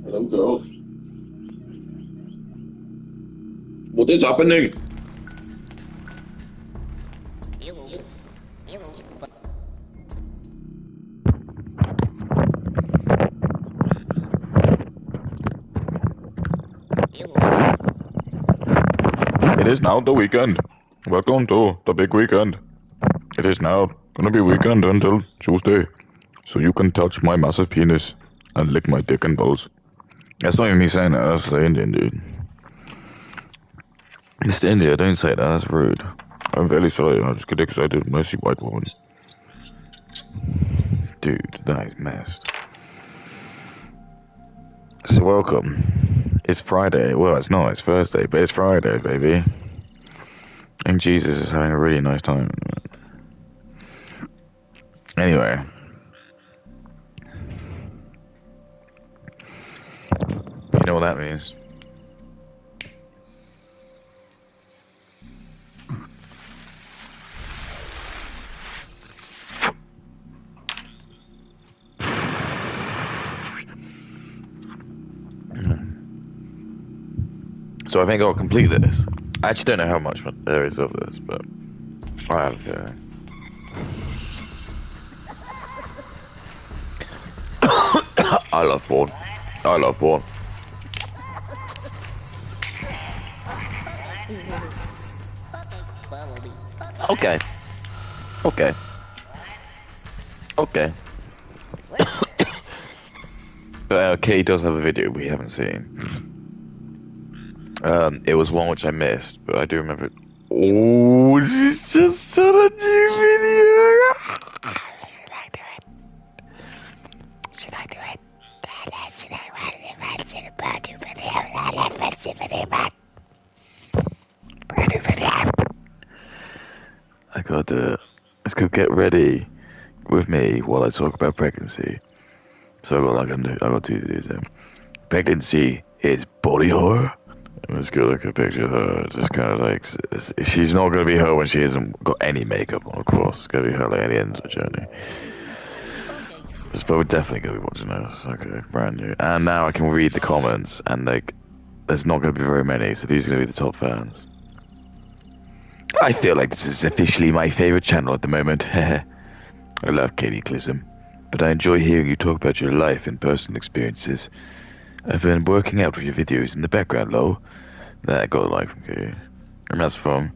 Hello, girls. What is happening? It is now the weekend. Welcome to the big weekend. It is now gonna be weekend until Tuesday. So you can touch my massive penis and lick my dick and balls. That's not even me saying that, that's the Indian dude. Mr. India, don't say that, that's rude. I'm very sorry, I just get excited when I see white woman. Dude, that is messed. So welcome. It's Friday. Well, it's not, it's Thursday, but it's Friday, baby. And Jesus is having a really nice time. Anyway. You know what that means? So I think I'll complete this. I actually don't know how much there is of this, but I have. I love porn. I love porn. Okay. Okay. Okay. But Kay does have a video we haven't seen. It was one which I missed, but I do remember it. Oh, she's just done a new video! Should I do it? Should I do it? Should I do video? I gotta let's go get ready with me while I talk about pregnancy. So what I can do, I got two videos. Pregnancy is body horror. Let's go look at a picture of her. Just kind of like, she's not gonna be her when she hasn't got any makeup on, of course. It's gonna be her like at the end of the journey. But we're definitely gonna be watching this. Okay, brand new. And now I can read the comments, and like, there's not gonna be very many, so these are gonna be the top fans. I feel like this is officially my favorite channel at the moment. I love Katyklism, but I enjoy hearing you talk about your life and personal experiences. I've been working out with your videos in the background, lol. That got a like from Katie. And that's from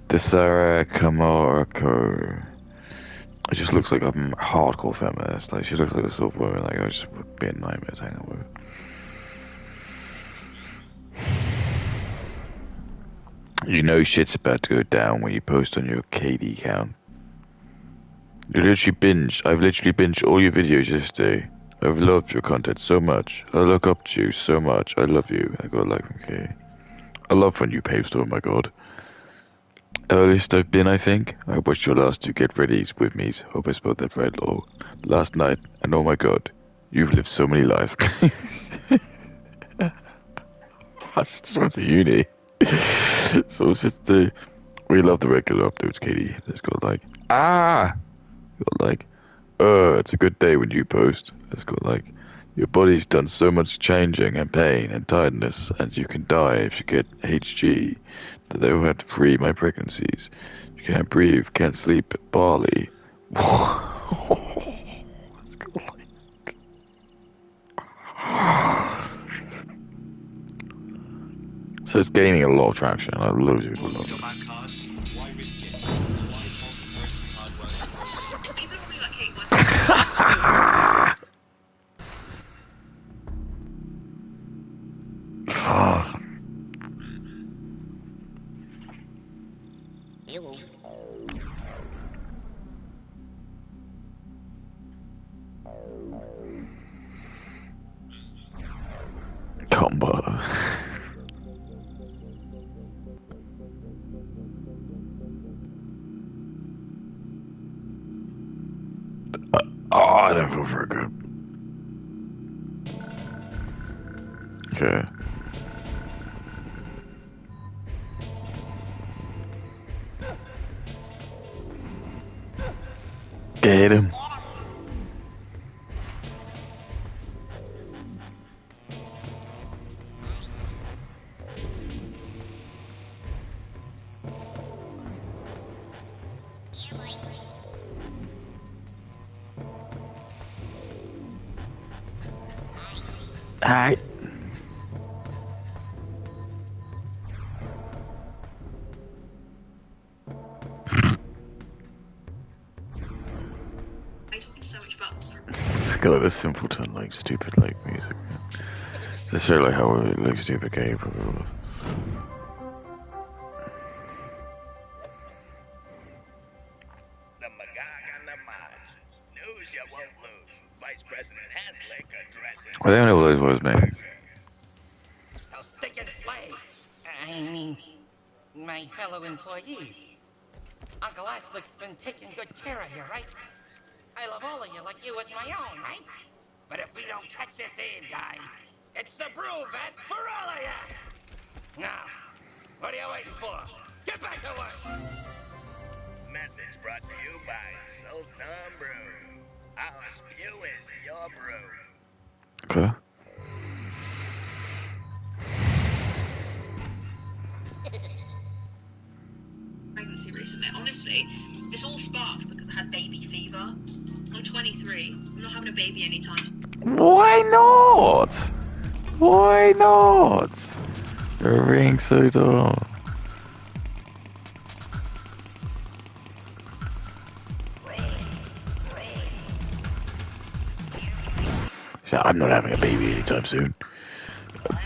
the Sarah Kamorko. It just looks like a hardcore feminist. Like, she looks like the sort of woman like I just would be a nightmare to hang out with. You know shit's about to go down when you post on your KD account. I've literally binged all your videos yesterday. I've loved your content so much. I look up to you so much. I love you. I got a like from Kay. I love when you post, oh my god. Earliest I've been, I think. I watched your last two get readies with me. Hope I spelled that right, lol. Last night, and oh my god, you've lived so many lives. I just went to uni. So it's just, we love the regular updates, Katie. Let's go like, got like, it's a good day when you post. Let's go like, your body's done so much changing and pain and tiredness, and you can die if you get HG. That they will have to free my pregnancies. You can't breathe, can't sleep, barley. Let's go like. So it's gaining a lot of traction. Like, loads of people love Your it. bad card. Why risk it? Why is multi-currency card worth broken? People are probably like, hey, why? Combo. Oh, I don't feel very good. Okay. Get him. Hi. So much about It's got like this simpleton, like stupid, like music. To show like how like stupid gay probably was. The Magog and the Maj. News you won't lose. Vice President Haslick addresses. I don't know what those words mean. I'll stick and slaves. I mean, my fellow employees. Uncle Haslick's been taking good care of you, right? I love all of you like you was my own, right? But if we don't catch this in guy, it's the brew vets for all of you! Now, what are you waiting for? Get back to work! Message brought to you by Soulstone Brew. Our spew is your brew. Okay. pregnancy recently. Honestly, this all sparked because I had baby fever. I'm 23. I'm not having a baby anytime soon. Why not? Why not? You're being so dumb. So I'm not having a baby anytime soon.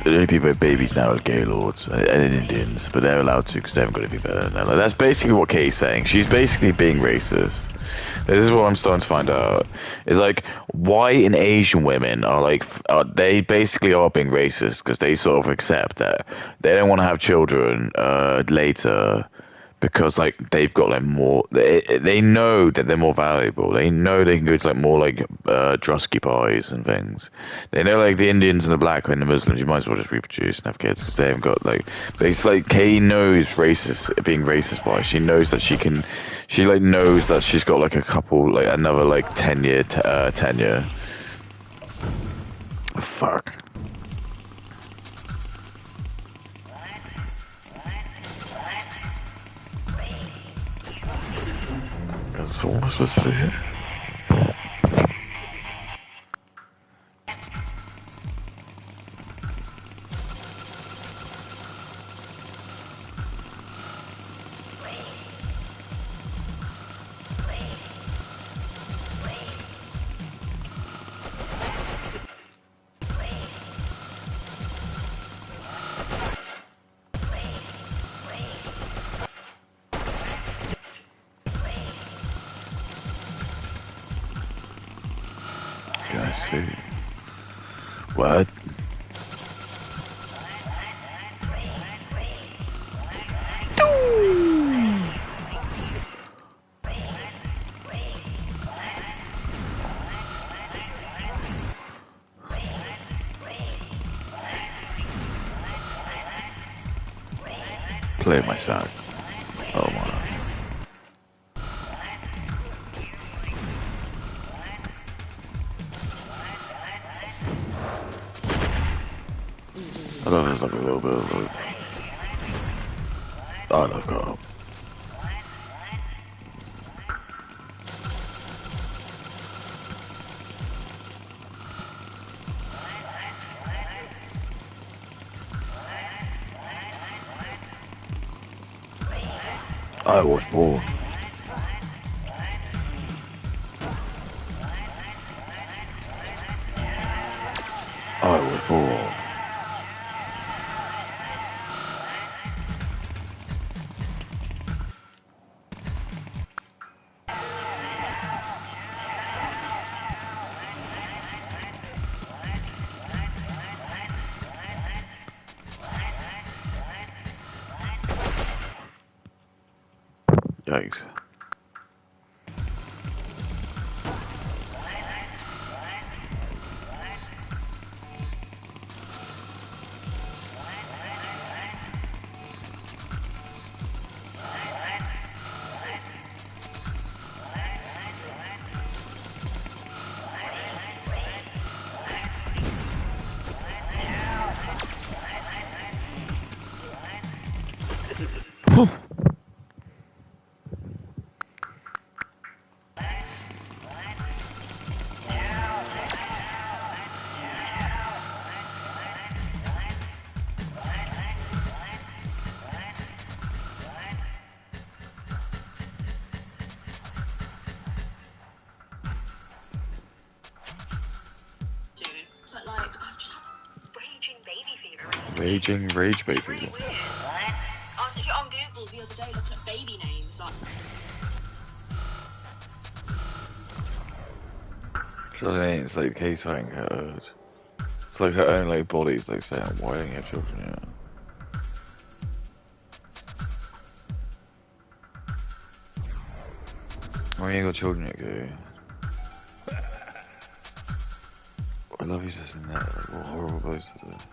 The only people with babies now are gay lords and Indians, but they're allowed to because they haven't got anything better than that. Like, that's basically what Kay's saying. She's basically being racist. This is what I'm starting to find out. Is like white and Asian women are like they basically are being racist because they sort of accept that they don't want to have children later. Because like they've got like more, they know that they're more valuable. They know they can go to like more like drusky pies and things. They know like the Indians and the black and the Muslims, you might as well just reproduce and have kids because they haven't got like. But it's like Kay knows racist being racist by. She knows that she can. She like knows that she's got like a couple like another like 10-year tenure. Oh, fuck. That's all I'm supposed to do here. I see. What? Play my side. Oh my. I love this like a little bit of like. I love co-op. I was born. I was born. Yikes. But like, I've just had raging baby fever recently. Raging rage baby. It's really weird. I was actually on Google the other day looking at baby names, like. So it's like the case fighting her urge. It's like her own like body's like saying, why don't you have children yet? Why ain't you got children yet, Goo? I love you just in that, like, what horrible voice is it?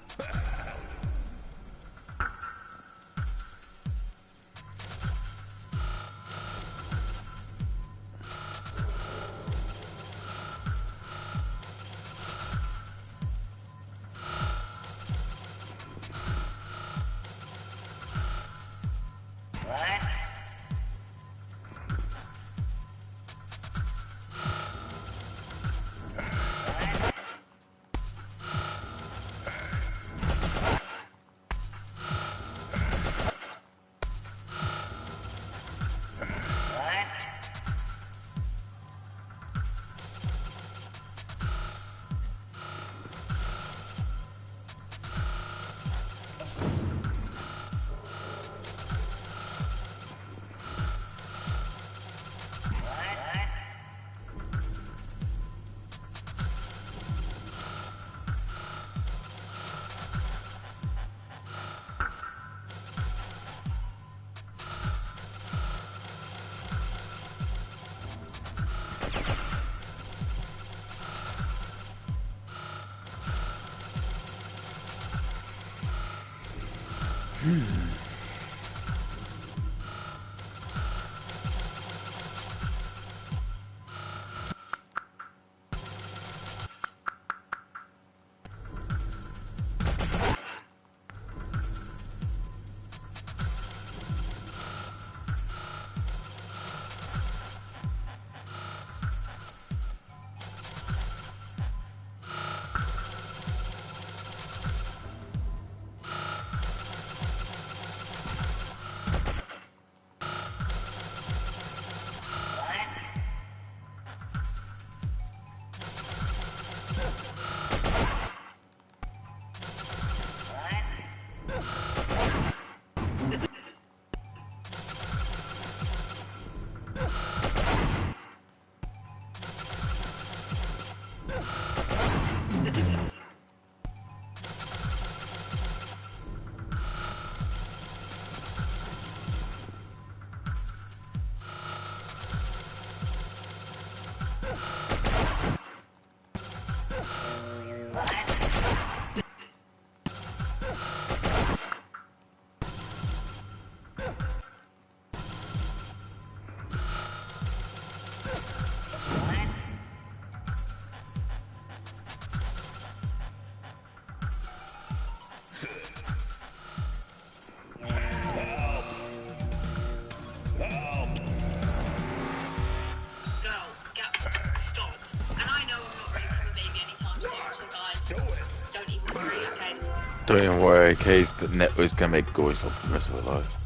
Don't even worry, Kay's the net was gonna make Goy's off the rest of her life.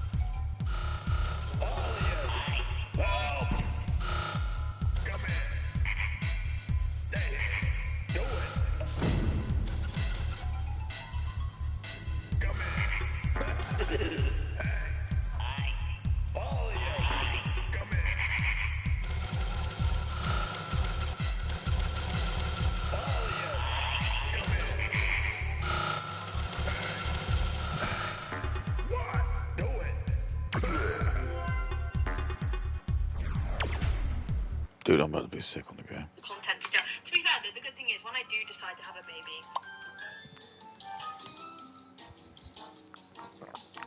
Dude, I'm about to be sick on the game. Content still. To be fair, the good thing is when I do decide to have a baby,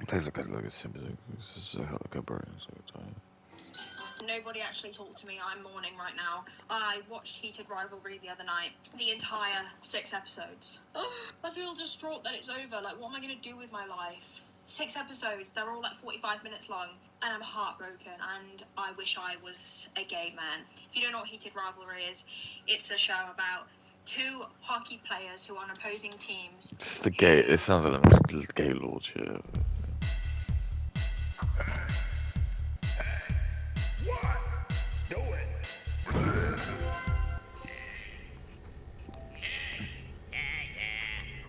It tastes like a simple. This is like a burn. nobody actually talked to me. I'm mourning right now. I watched Heated Rivalry the other night. The entire 6 episodes. Oh, I feel distraught that it's over. Like, what am I going to do with my life? 6 episodes. They're all like 45 minutes long. And I'm heartbroken. And I wish I was a gay man. If you don't know what Heated Rivalry is, it's a show about 2 hockey players who are on opposing teams. It's the gay. It sounds like a gay lord, yeah.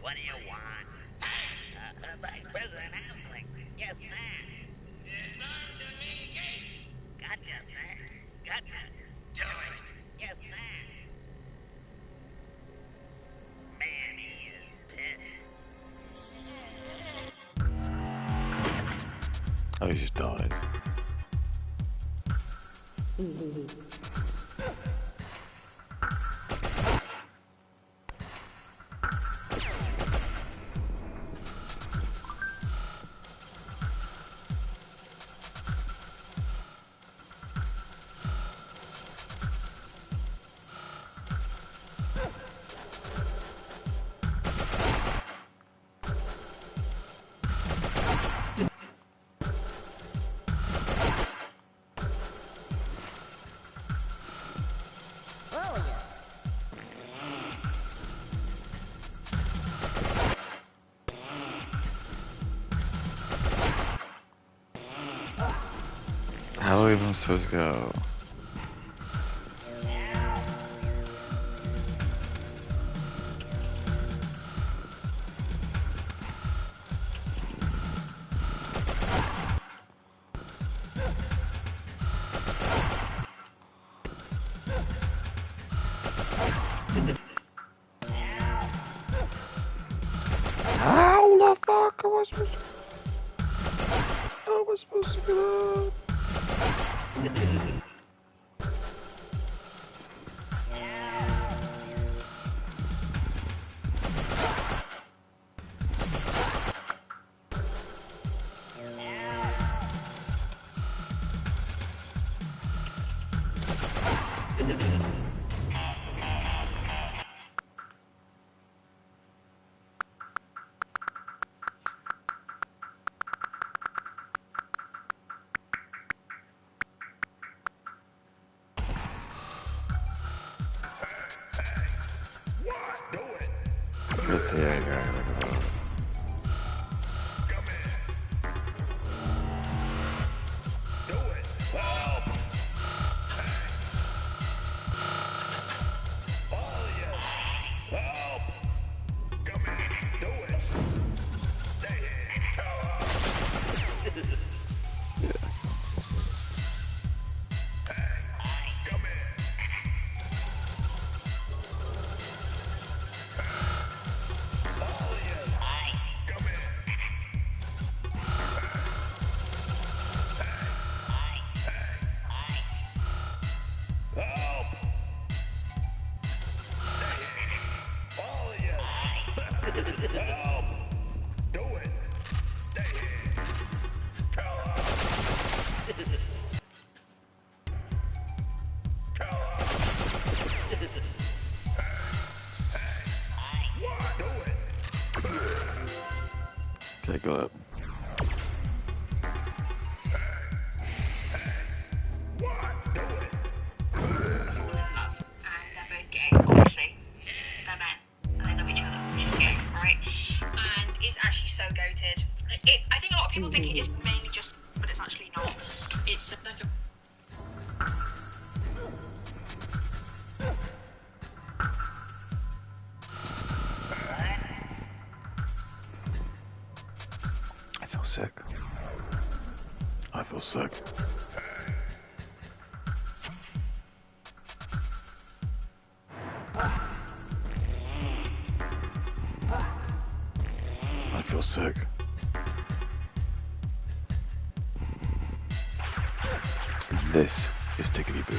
What do you want? Vice President Hausling. Yes, sir. Gotcha, sir. Gotcha. Do it. Yes, sir. Man, he is pissed. Oh, he just died. How are we even supposed to go? How the fuck am I supposed to? How am I supposed to get up? Let's see how you're gonna go. Okay, got it. fall in love, and they're both gay, obviously. They're men, and they love each other, which is gay, right? And it's actually so goated. I think a lot of people think it is mainly just, but it's actually not. It's like a I feel sick. I feel sick. I feel sick. This is Tickety Boo.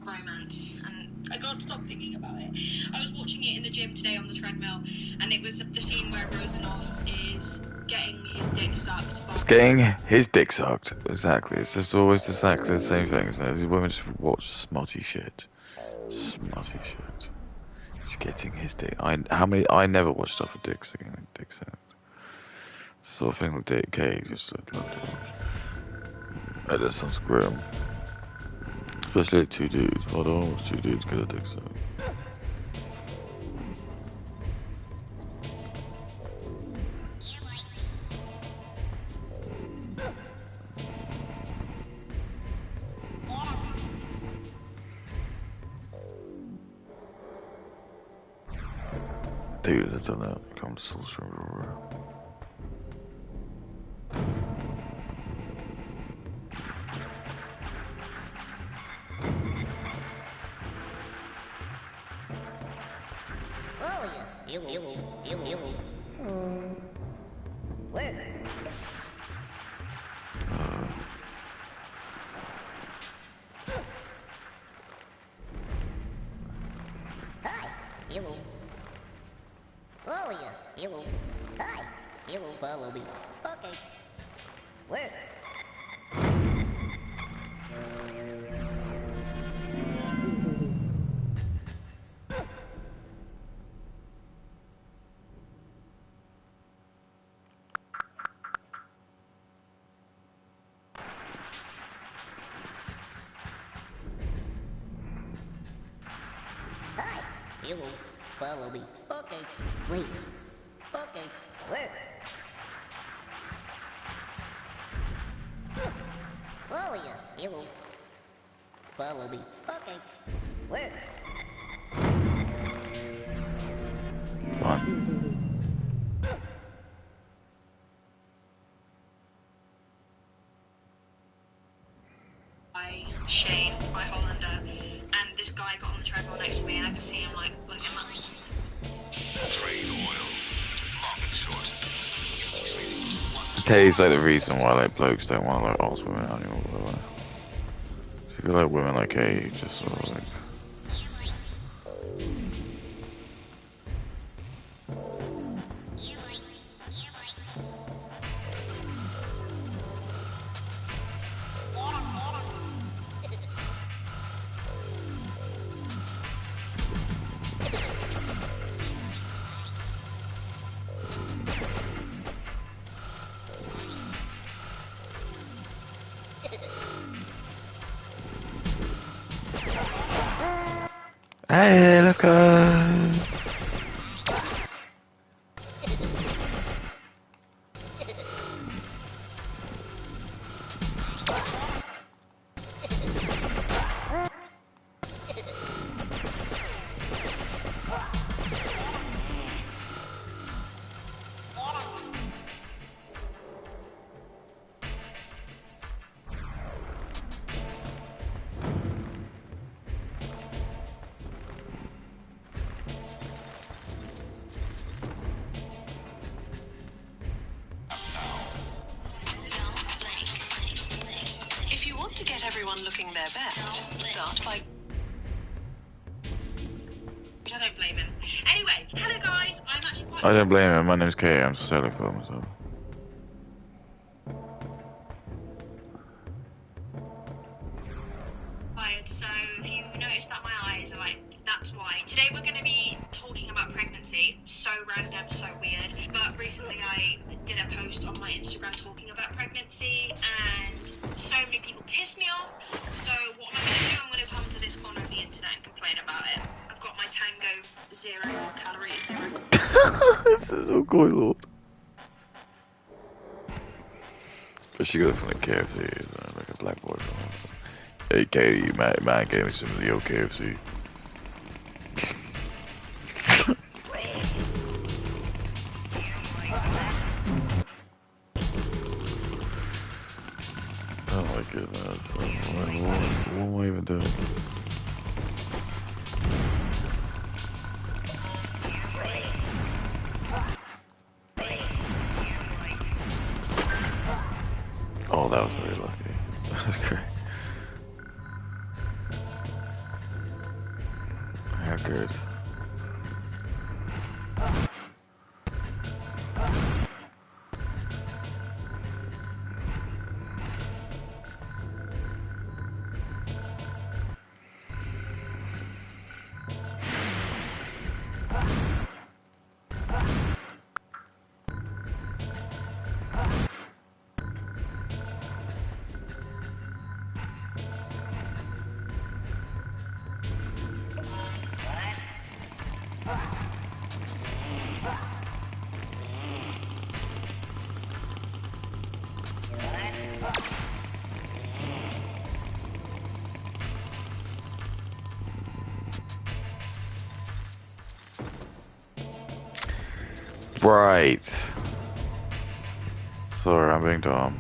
Romance, and I can't stop thinking about it. I was watching it in the gym today on the treadmill, and it was the scene where Rosanov is getting his dick sucked by... It's getting his dick sucked. Exactly. It's just always exactly the same thing, isn't it? These women just watch smutty shit. Smutty shit. He's getting his dick. I never watched stuff with dicks getting dick sucked. It's the sort of thing that Dick K just looked to watch. That sounds grim. Especially two dudes. Why don't almost two dudes get a dick sucked? Dude, I've done that. Come to Soul Stream. Follow me. Okay. Where? Hi. You will follow me. Okay. Wait. Okay. Where? Oh yeah, you will follow me. Okay. Where? By Shane, by Hollander, and this guy got on the treadmill next to me, and I could see him like looking at me. Trade oil. Long and short. Kay's like the reason why like blokes don't want to like ask women out anymore. Like, if you like women like Kay, just sort of like. Hey, look If you want to get everyone looking their best, start by... I don't blame him. Anyway, hello guys, I'm actually quite... I don't blame him. My name's Kay. I'm sorry for myself. Tired, so if you notice that my eyes are like, that's why. Today we're going to be talking about pregnancy. So random, so weird. But recently I did a post on my Instagram talking about pregnancy, and so many people pissed me off. So what am I going to do? I'm going to come to this corner of the internet and complain about it. I've got my Tango 0 calories, 0. This is so cool, Lord. But she goes from the KFC, like a black boy. Hey, Katie, man gave me some of the old KFC. Oh my goodness. What am I even doing? Oh, that was very lucky. That was great. How good. Right. Sorry, I'm being dumb.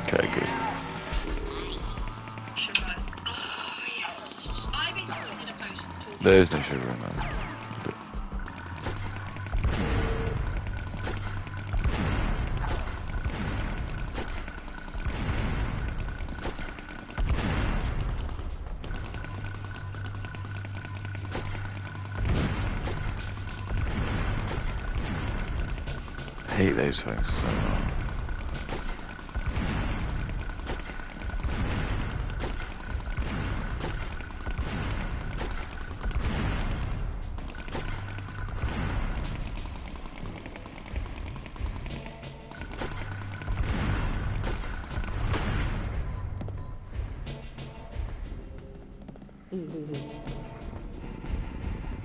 Okay, good. Sugar. Oh, yes. I basically did a post talking There's no sugar in that. I hate those things so much.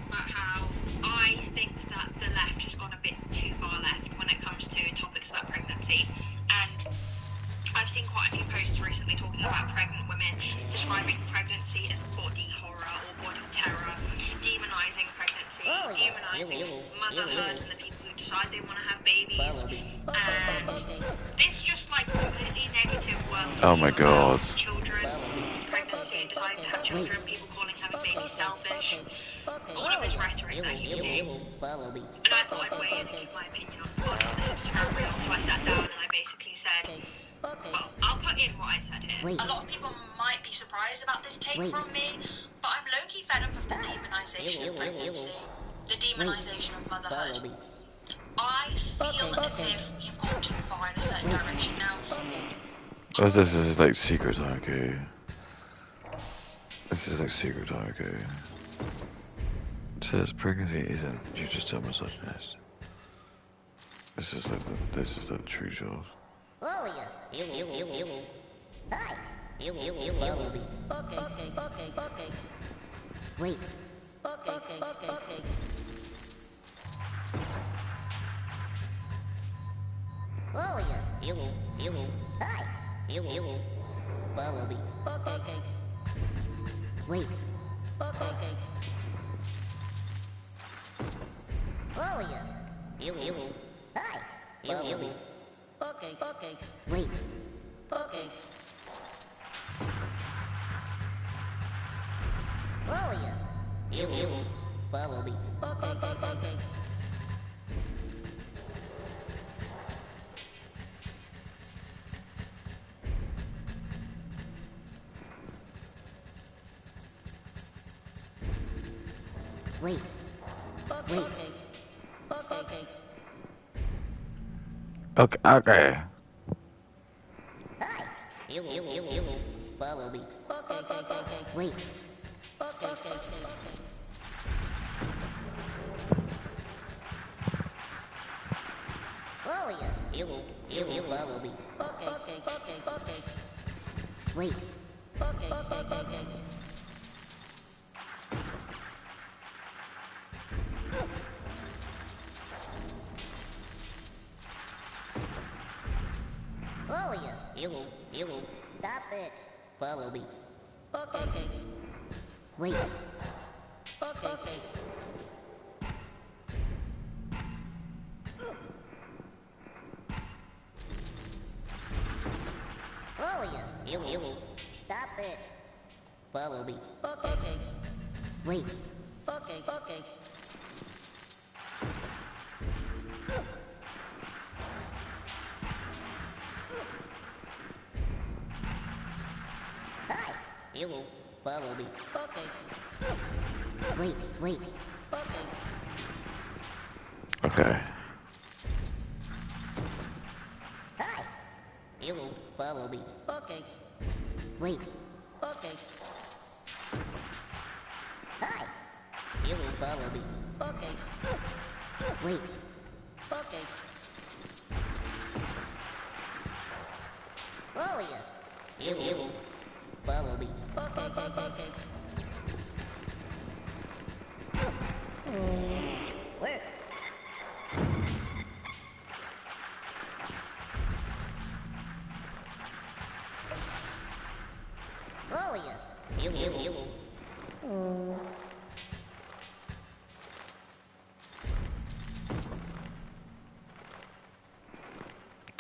about how I think that the left has gone a bit too far left when it comes to topics about pregnancy. And I've seen quite a few posts recently talking about pregnant women, describing pregnancy as body horror or body terror, demonising pregnancy, demonising motherhood and the people who decide they want to have babies. And this just like completely negative worldview Oh my god. about children, pregnancy, deciding to have children, people calling having babies selfish. All of this rhetoric that you see. And I thought I'd weigh in and give my opinion on this Instagram reel, so I sat down and I basically said, well, I'll put in what I said here. A lot of people might be surprised about this take from me, but I'm low-key fed up of the demonisation of pregnancy, the demonisation of motherhood. I feel as if we've gone too far in a certain direction now. What's this? This is like secret okay. This is like secret okay. It says pregnancy isn't you just a misogynist. This is like the true job. Oh yeah. Hi. Okay. Wait. Okay. Oh yeah. Hi. Follow me. Okay. Wait. Okay. Oh yeah. Hi. Follow me. Okay. Wait. Okay. Wait. Wait. Okay. Okay, okay. Hi. You will follow me. Okay. Wait. Okay. Oh yeah. You will follow me. Okay. Wait. Okay. Oh yeah. You will stop it. Follow me. Okay. Wait. Okay. Oh yeah. You will stop it. Follow me. Okay. Wait. Okay. Hi. You will follow me. Okay. Wait. Okay. Okay. Hi. You will follow me. Okay. Wait. Okay. Hi. You will follow me. Okay. Wait. Okay. Oh yeah. You will follow me. Okay. Where? Oh yeah. You will.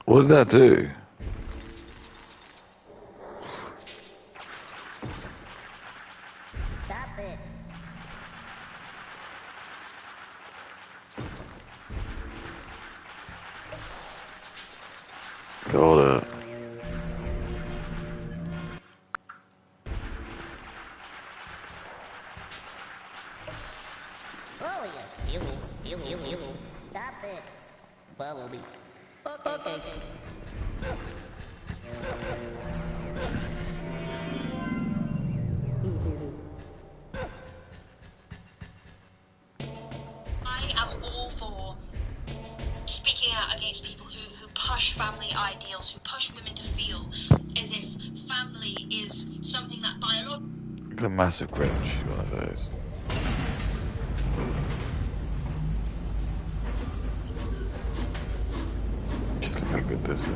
What did that do? Stop it. Got it. Oh yeah. You will. Stop it. Follow me. Okay. I am all for speaking out against people who push family ideals, who push women to feel as if family is something that biologically. Got a massive cringe, one of those. Just look how good this is.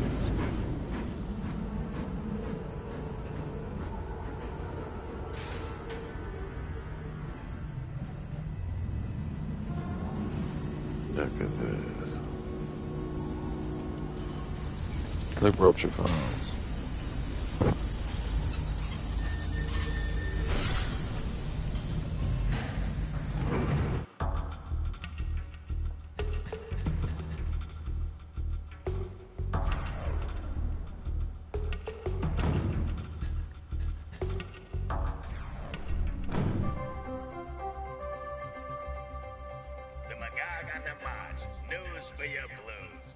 Look at this. Look, rupture farms. The Magog on the March. News for your blues.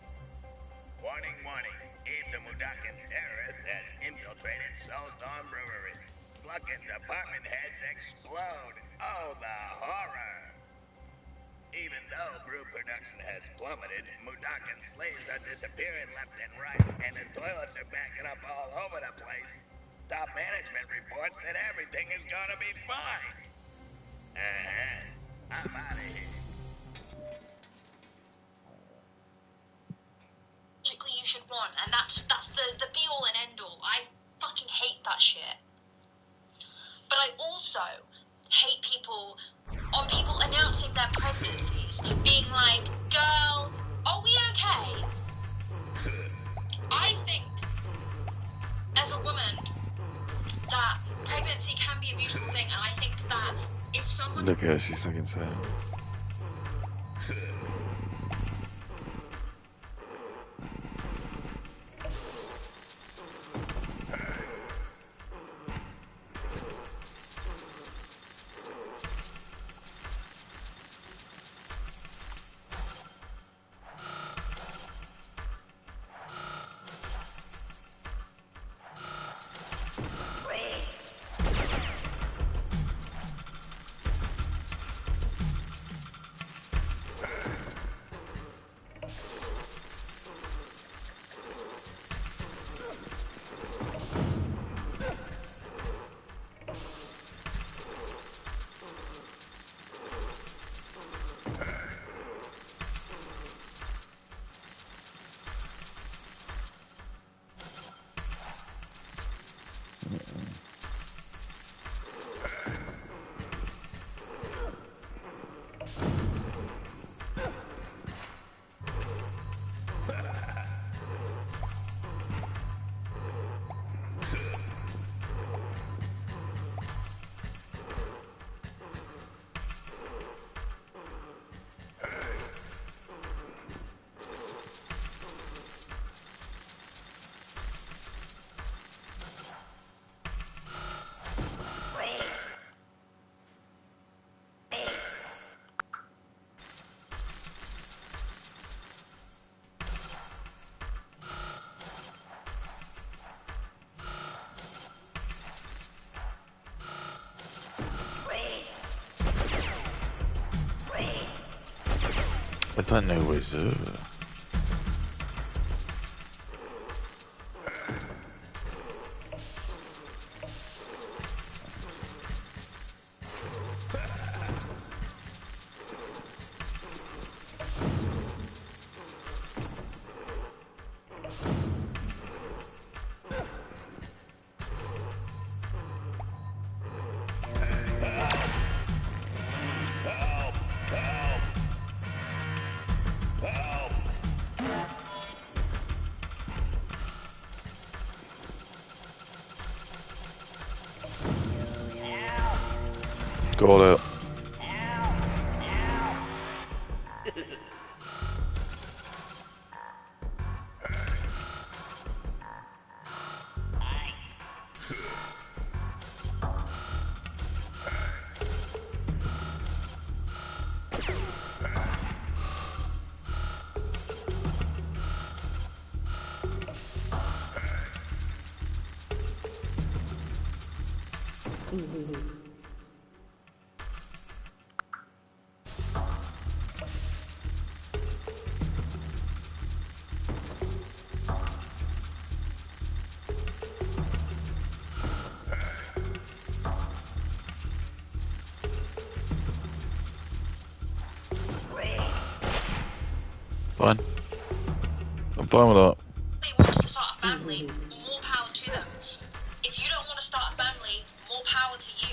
Warning. Abe the Mudakan terrorist has infiltrated Soulstorm Brewery. Plucking department heads explode. Oh, the horror. Even though brew production has plummeted, Mudakan slaves are disappearing left and right, and the toilets are backing up all over the place. Top management reports that everything is gonna be fine. I'm out of here. You should want, and that's the be all and end all. I fucking hate that shit. But I also hate people announcing their pregnancies, being like, "Girl, are we okay?" I think, as a woman, that pregnancy can be a beautiful thing, and I think that if someone Look at her, she's looking sad. I don't know where it's over. Got it. Fine. I'm fine with that. Wants to start a family, more power to them. If you don't want to start a family, more power to you.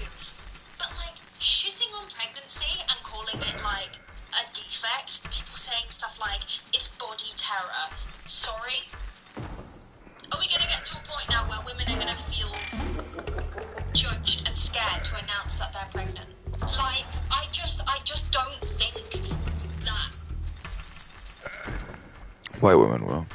But like shitting on pregnancy and calling it like a defect, people saying stuff like it's body terror. Sorry? Are we gonna get to a point now where women are gonna feel judged and scared to announce that they're pregnant? Like, I just don't think that. White women will.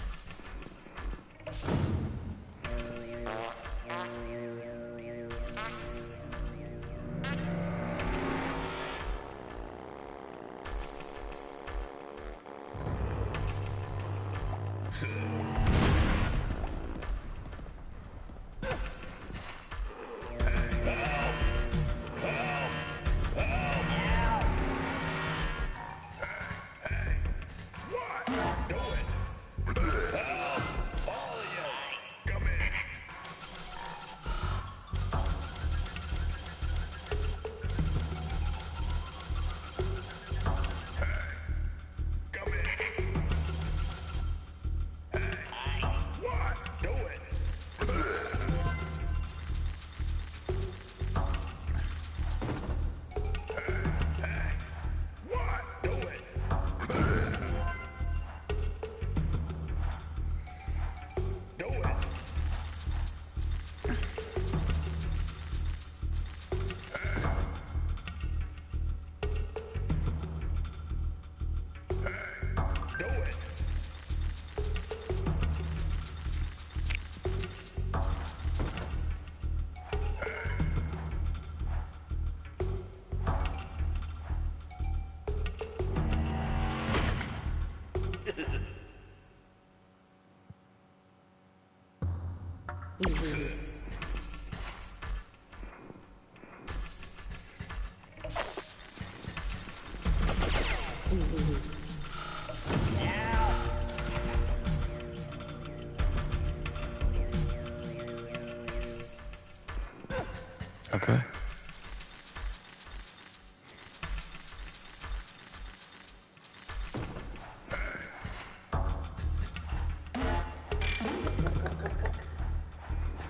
Okay.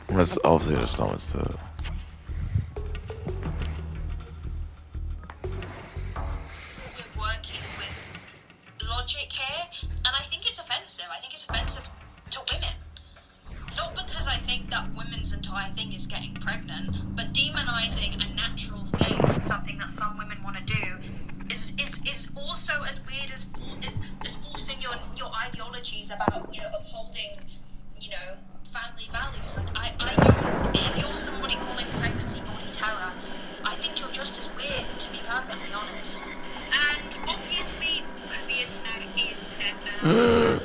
That's obviously just not much to it. We're working with logic here, and I think it's offensive. I think it's offensive to women. Not because I think that women's entire thing is getting pregnant, but demonizing a natural thing, something that some women want to do, is also as weird as forcing your ideologies about, you know, upholding, you know, family values. Like, I know if you're somebody calling pregnancy body terror, I think you're just as weird, to be perfectly honest. And obviously, the internet is dead now.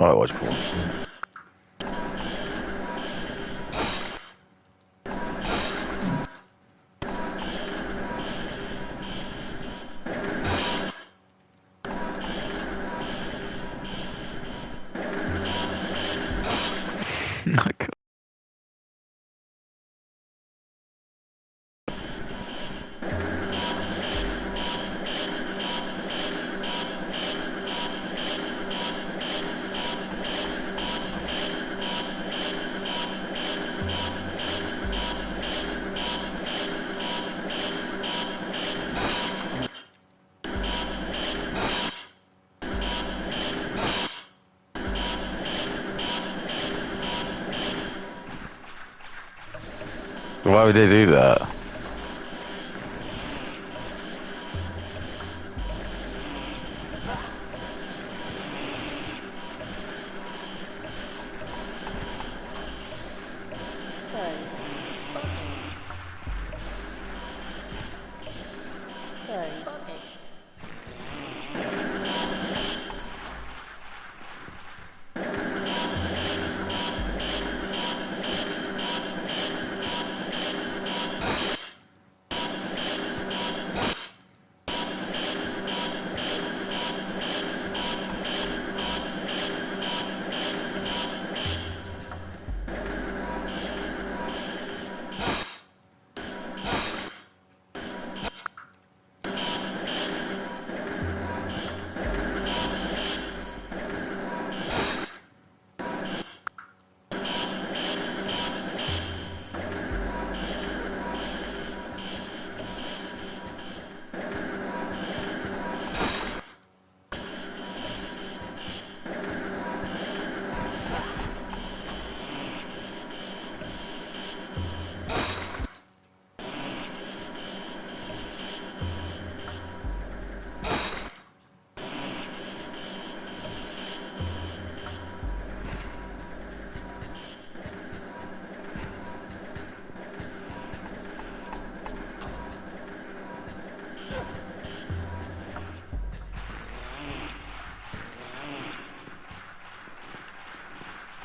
I watch porn. My God. Why would they do that?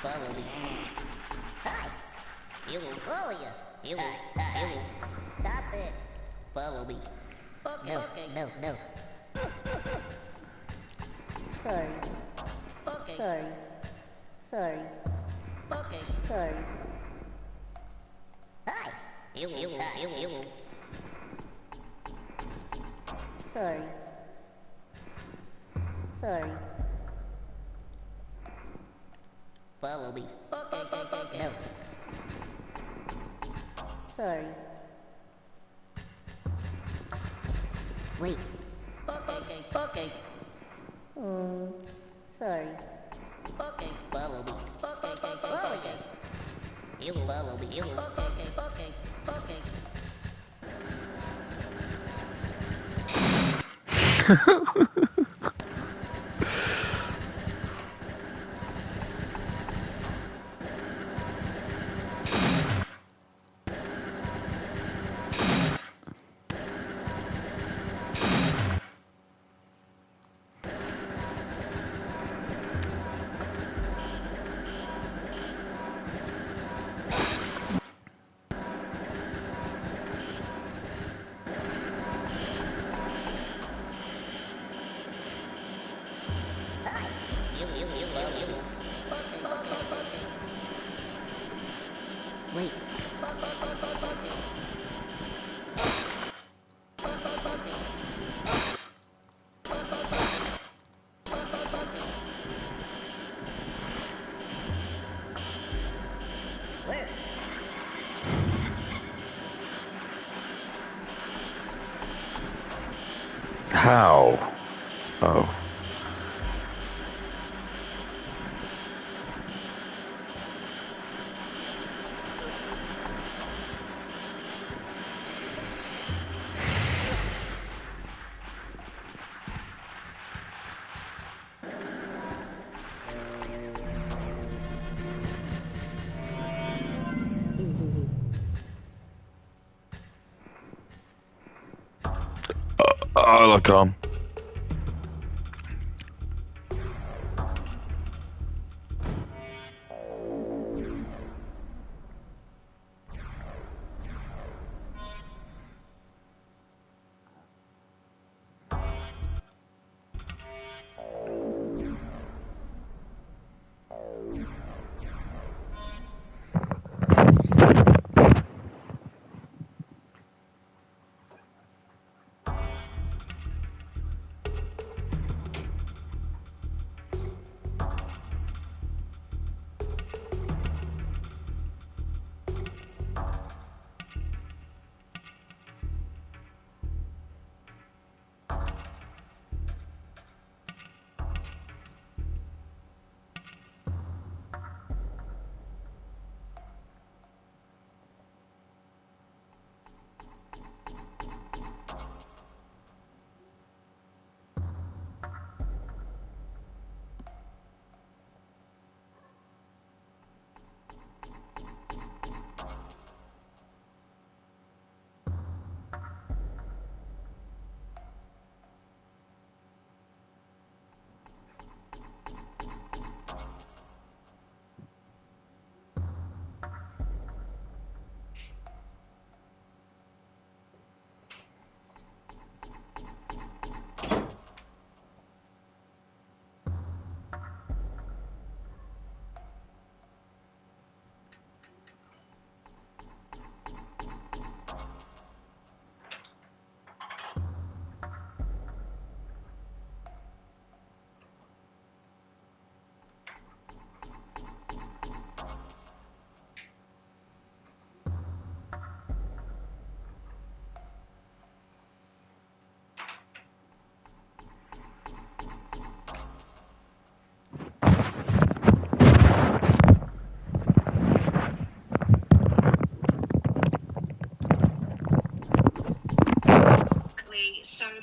Follow me. Hi! You will follow you. You will. Stop it. Follow me. Okay, no, okay. No. Sorry. Okay. Sorry. Okay. Sorry. Hi! You will. Sorry. Follow me. Okay. No. Sorry. Wait. Okay. Sorry. Okay. Follow me. Okay. You follow me. Okay. Wait. Where? How? Oh. Look on.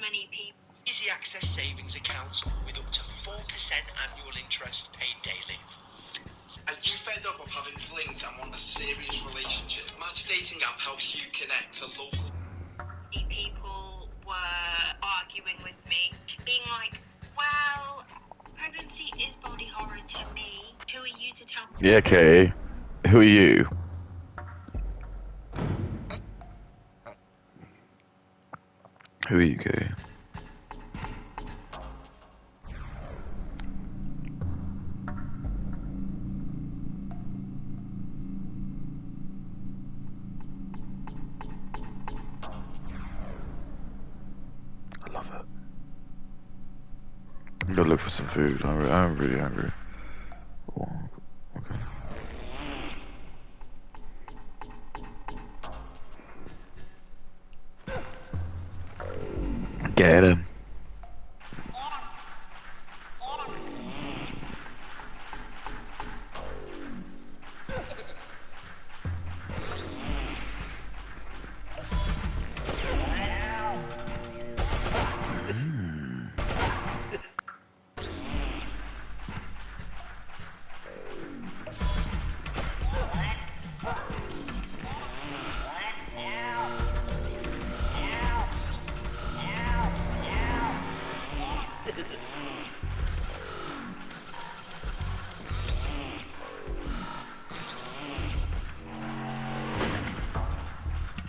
many people. Easy access savings accounts with up to 4% annual interest paid daily. Are you fed up of having flings and want a serious relationship? Match Dating app helps you connect to local People were arguing with me, being like, well, pregnancy is body horror to me. Who are you to tell me? Yeah, okay. Who are you? Who are you, Kay? I love it. I'm gonna look for some food. I'm really hungry. Oh, okay. Get him.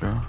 Yeah.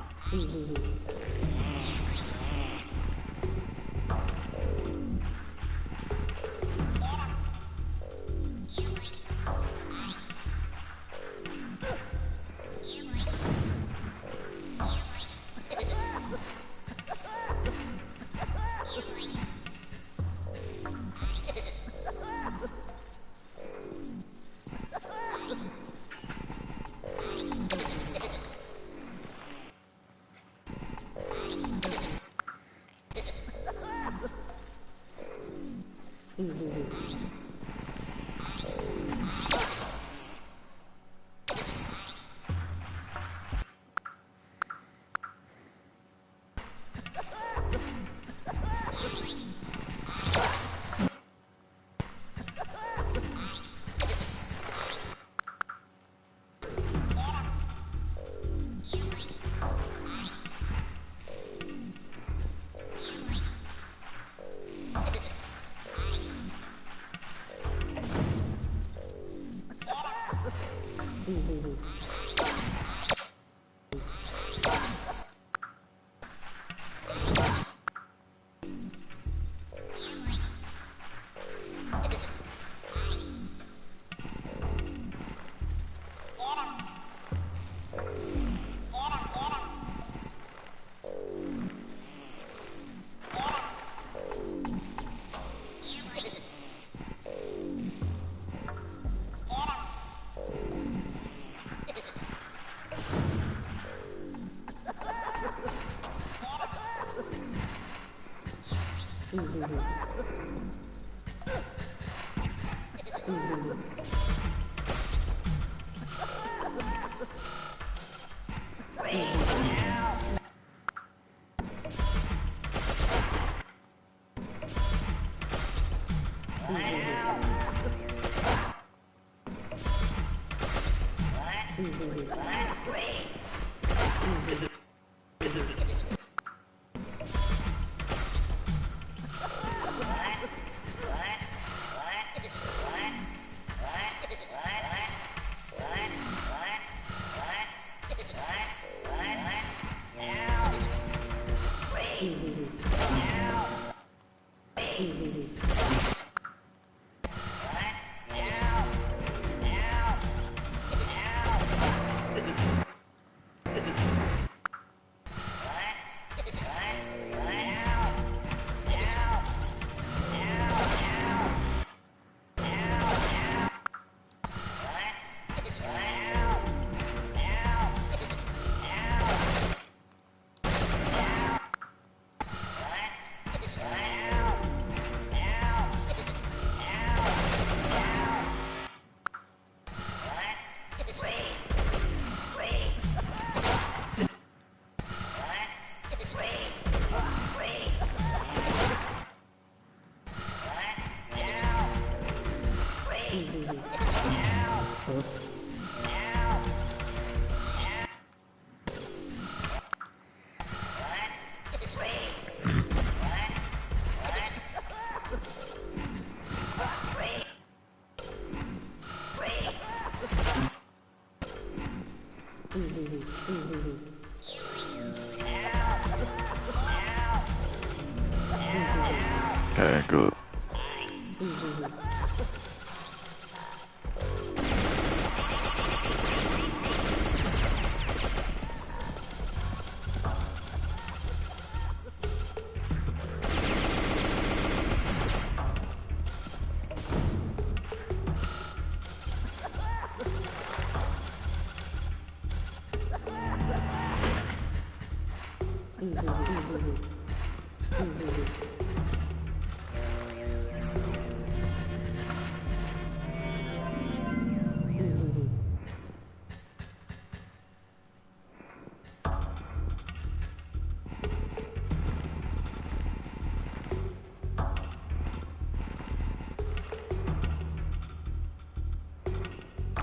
Okay, good.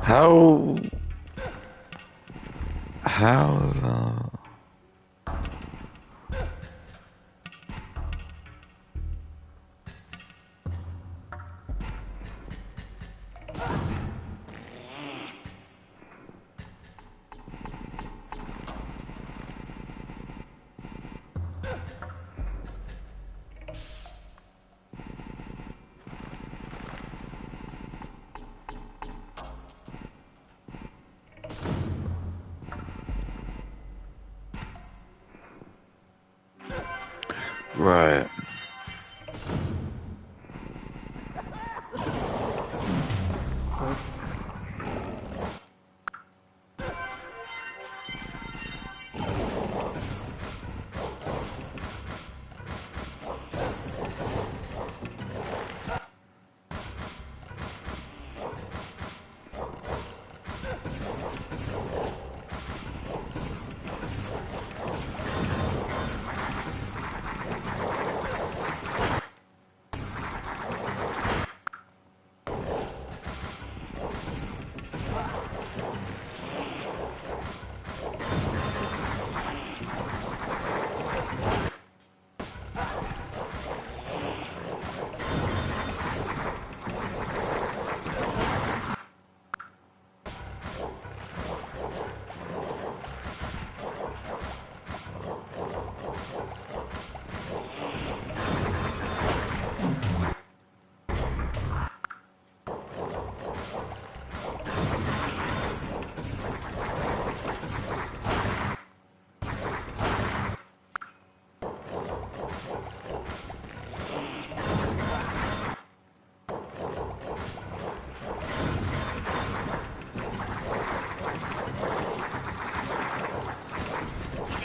How? How? Right.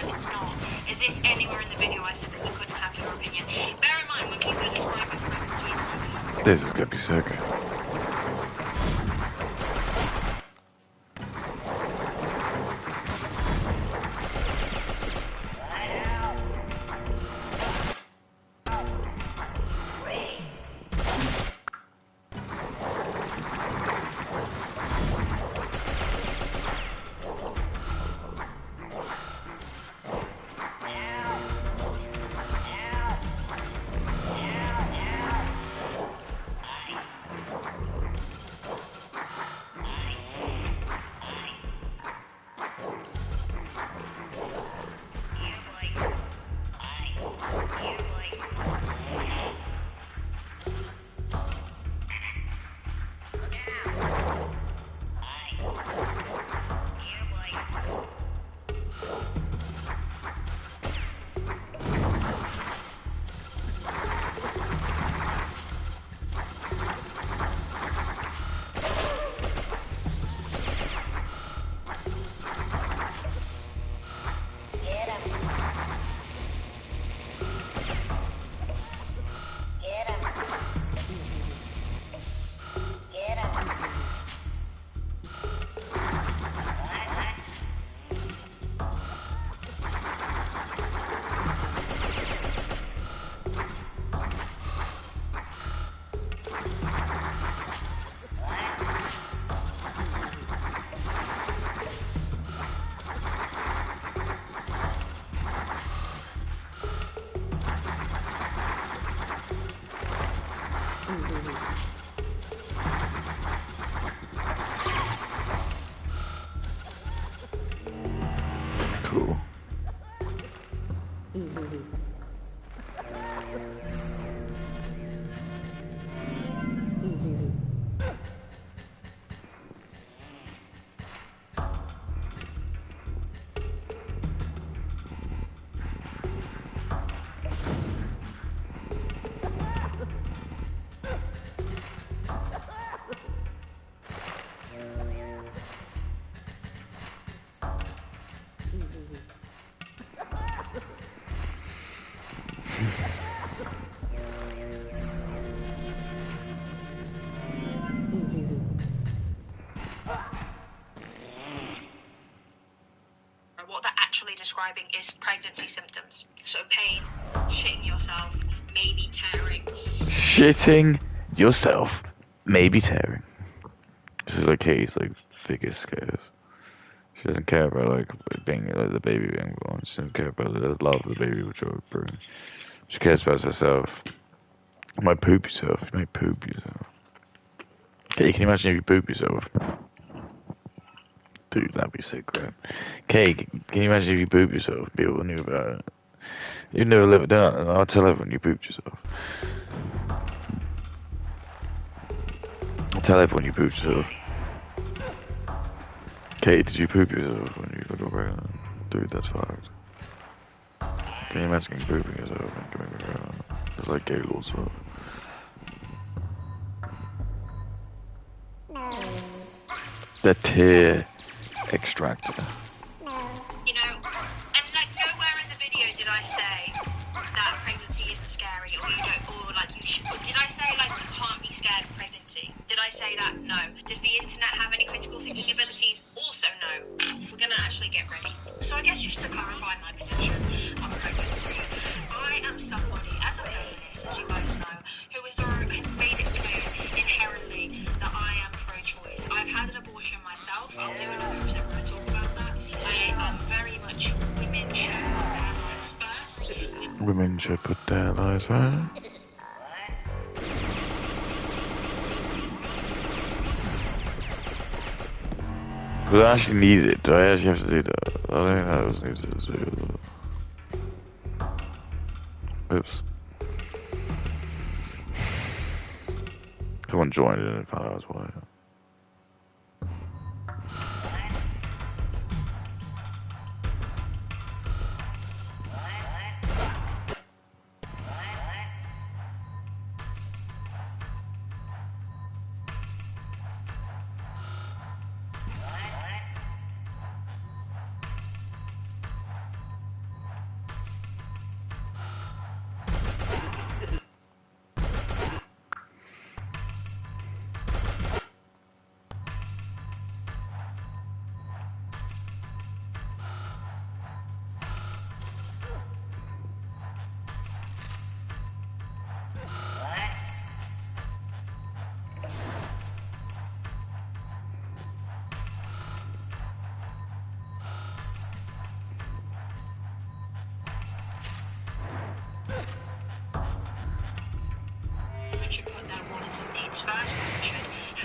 And it's not. As if anywhere in the video I said that you couldn't have your opinion. Bear in mind, when people are describing pregnancies, This is gonna be sick. Cool. What they're actually describing is pregnancy symptoms. So pain, shitting yourself, maybe tearing. Shitting yourself, maybe tearing. This is like Katie's like biggest scares. She doesn't care about like being like the baby being born. She doesn't care about the love the baby will bring. She cares about herself. You might poop yourself. You might poop yourself. Katie, can you imagine if you poop yourself? Dude, that'd be so great. Katie, can you imagine if you poop yourself? People knew about it. You'd never live it down, and I'll tell everyone you pooped yourself. I'll tell everyone you pooped yourself. Kate, did you poop yourself when you got pregnant? Dude, that's fucked. Can you imagine pooping yourself and coming pregnant? It's like gay law stuff. The tear extractor. You know, and like nowhere in the video did I say that pregnancy isn't scary, or you don't, or like you should. Or did I say like you can't be scared of pregnancy? Did I say that? No. Does the internet have any critical thinking abilities? Also no. We're gonna actually get ready. So I guess just to clarify my position on pregnancy, I am somebody, as a feminist, as you guys know, who has made it clear inherently that I am pro-choice. I've had an abortion myself. I'll do another episode where I talk about that. I am very much women should put their lives first. Women should put their lives first. But I actually need it. Do I actually have to do that? I don't think I was need to do that. Oops. Someone joined it and found out why.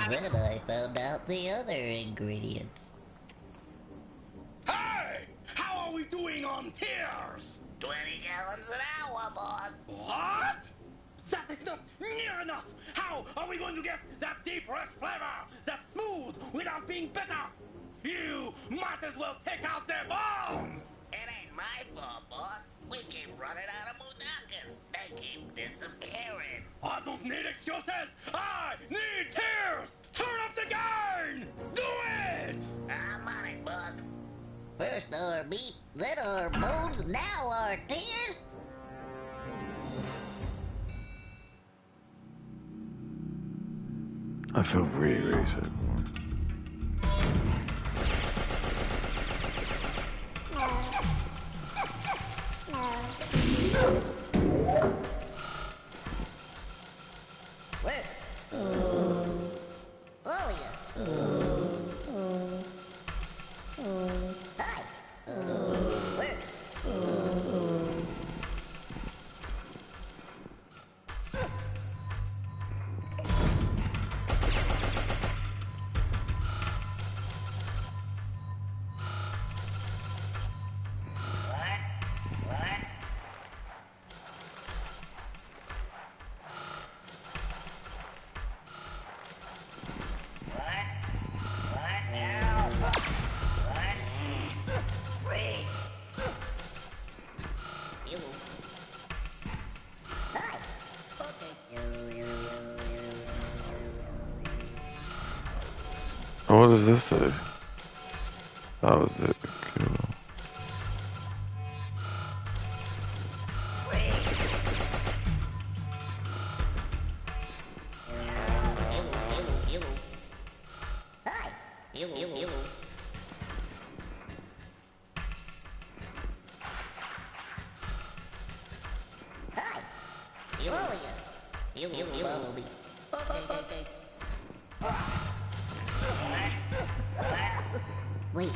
Then I found out the other ingredients. Hey! How are we doing on tears? 20 gallons an hour, boss. What? That is not near enough! How are we going to get that deep, fresh flavor? That's smooth without being bitter? You might as well take out their bones! It ain't my fault, boss. We keep running out of Mudakas. They keep disappearing. I don't need excuses! I need tears! Turn up the gain! Do it! I'm on it, boss. First our meat, then our bones, now our tears? I feel really, really sad. Where? Oh, yeah. Hi. Where? Oh, what does this say? That was it. Cool. He'll follow you. He'll follow me. Okay. Wait.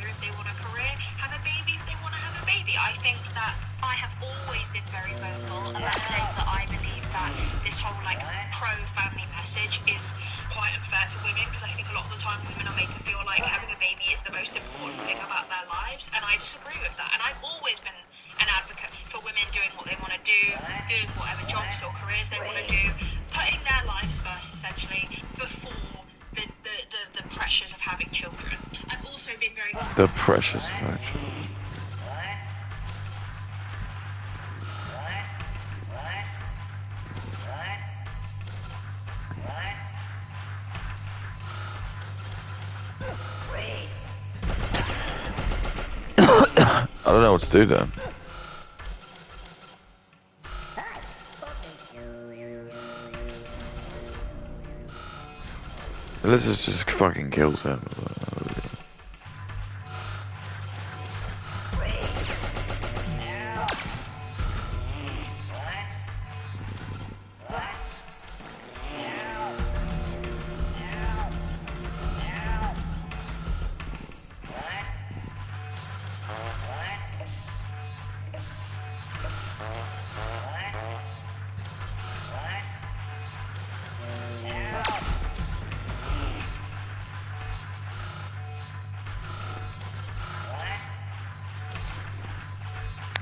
If they want a career, have a baby if they want to have a baby. I think that I have always been very vocal about saying that I believe that this whole like pro-family message is quite unfair to women, because I think a lot of the time women are made to feel like having a baby is the most important thing about their lives, and I disagree with that. And I've always been an advocate for women doing what they want to do, doing whatever jobs or careers they want to do, putting their lives first essentially before the pressures of having children. I've also been very The precious virtue. I don't know what to do then. Let's just fucking kills him.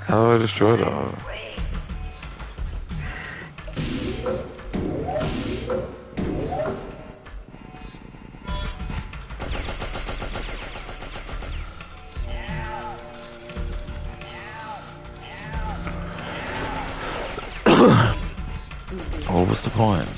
How do I destroy that? What was the point?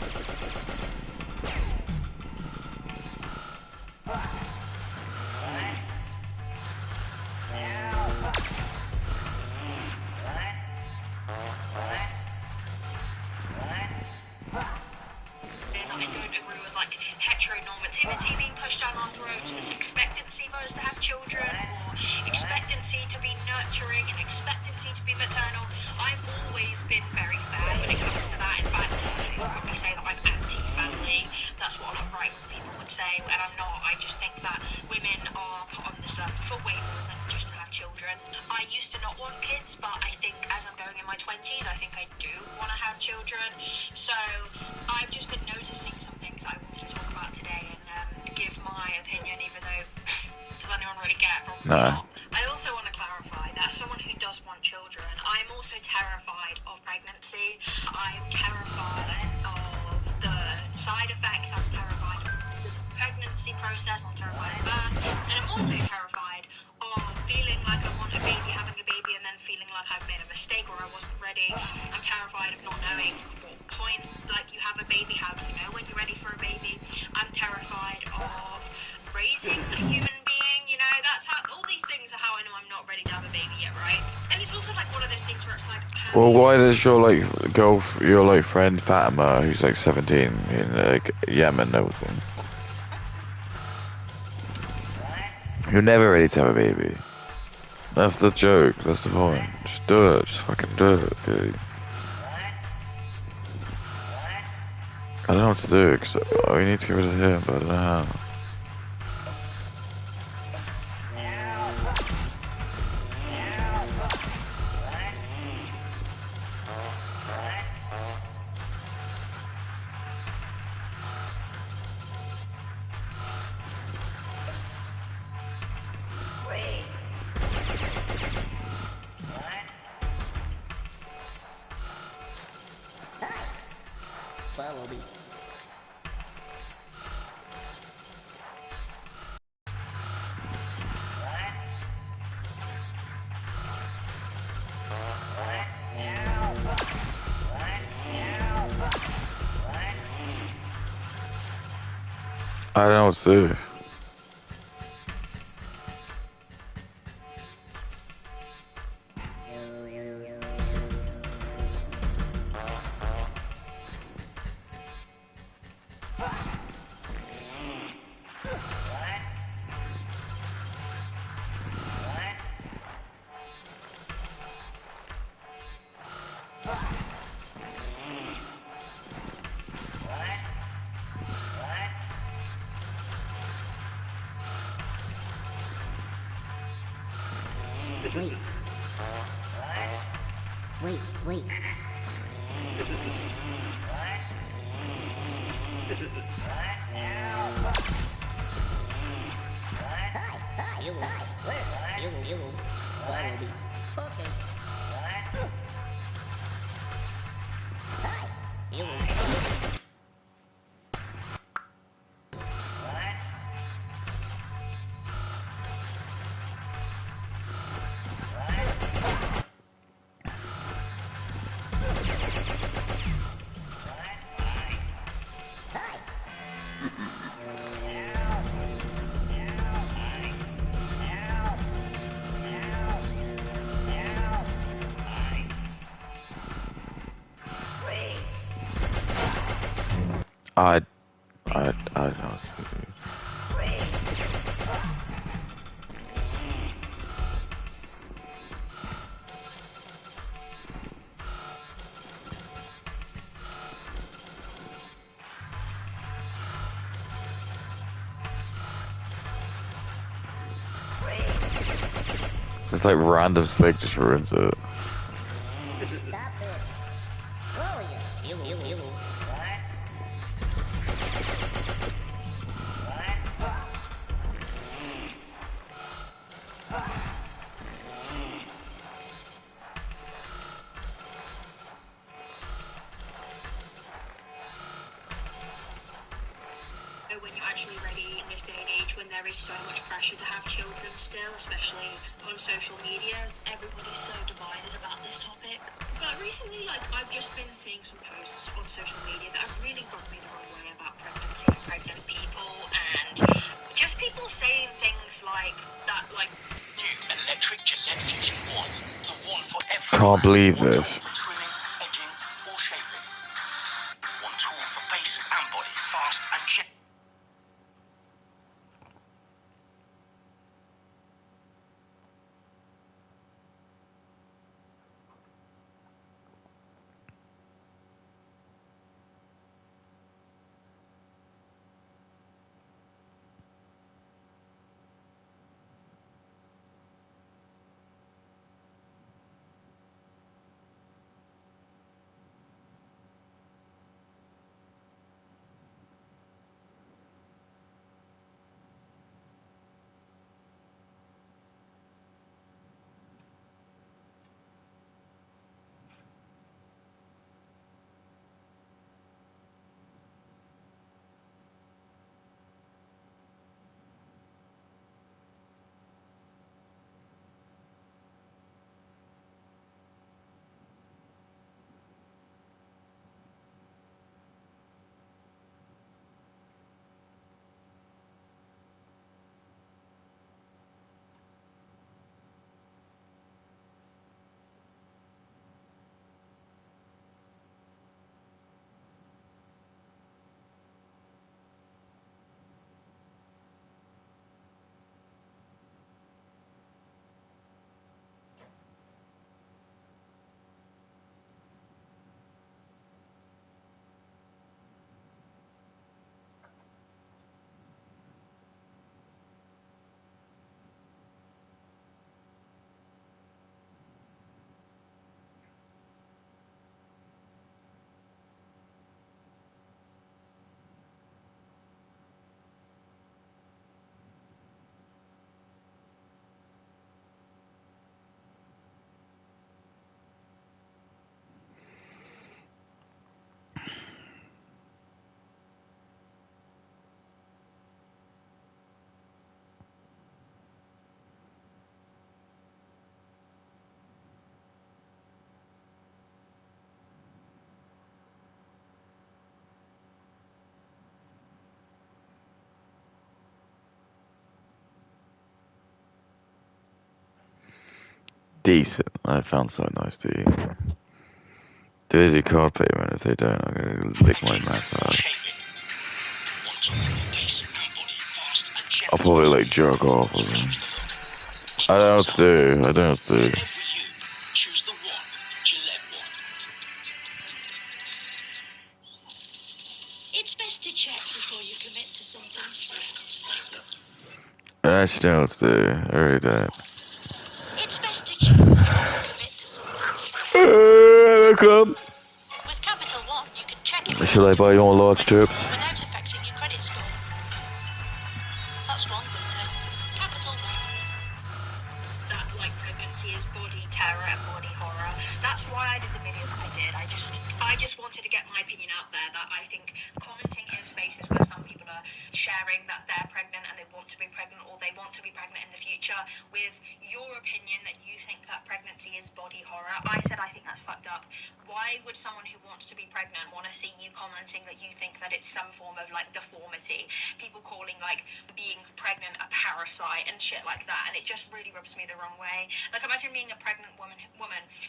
I don't agree with like heteronormativity being pushed down our throats, this expectancy for us to have children, or expectancy to be nurturing and expectancy to be maternal. I've always been very fair when it comes to that. In fact, people would probably say that I'm anti-family. That's what right people would say, and I'm not. I just think that women are put on this earth for way more than just to have children. I used to not want kids, but I think as I'm going in my 20s, I think I do want to have children. So I've just been noticing some things I wanted to talk about today and give my opinion, even though does anyone really get? Probably No. not. I also want to clarify that as someone who does want children, I'm also terrified of pregnancy. I'm terrified of the side effects. I'm terrified of the pregnancy process. I'm terrified of birth. And I'm also terrified of feeling like I want a baby, having a baby, and then feeling like I've made a mistake or I wasn't ready. I'm terrified of not knowing what point, like, you have a baby. How do you know when you're ready for a baby? I'm terrified of raising a human being, you know, that's how, all these things are how I know I'm not ready to have a baby yet, right? And it's also like one of those things where it's like, Well, why does your your friend Fatima, who's like 17 in like Yemen, and everything? You're never ready to have a baby. That's the joke. That's the point. Just do it. Just fucking do it, dude. I don't know what to do because we need to get rid of him, but I don't know how. Follow me. I don't know what to do. Wait. Wait. Hi. You will follow me. Okay. Hi. You will follow me. I don't know. It's like random snake just ruins it. Stop it. Where are you? You. When you're actually ready in this day and age, when there is so much pressure to have children still, especially on social media, everybody's so divided about this topic. But recently, I've just been seeing some posts on social media that have really rubbed me the wrong way about pregnancy and pregnant people, and just people saying things like that, like New electric Gillette Fusion 1. The one for every Can't believe one this. tool for trimming, edging, or shaping. One tool for face and body, fast and gentle. Decent. I found so nice to eat. Do they do card payment? If they don't, I'm gonna lick my mass out. One tool for face and body, fast and gentle. I'll probably like jerk off or something. I don't know what to do. I don't know what to do. Every you, choose the one, Gillette one. it's best to check before you commit to something. I actually don't know what to do. I really don't. It's best Welcome. With Capital One, you can check if Shall I buy you all large chips? without affecting your credit score. That's one good thing. Capital One. That, like, pregnancy is body terror and body horror. That's why I did the video that I did. I just wanted to get my opinion out there that I think commenting in spaces where some people are sharing that they're pregnant and they want to be pregnant or they want to be pregnant in the future with your opinion that you think that pregnancy is body horror. I said I think that's fucked up. Why would someone who wants to be pregnant want to see you commenting that you think that it's some form of like deformity? People calling like being pregnant a parasite and shit like that, and it just really rubs me the wrong way. Like, imagine being a pregnant woman,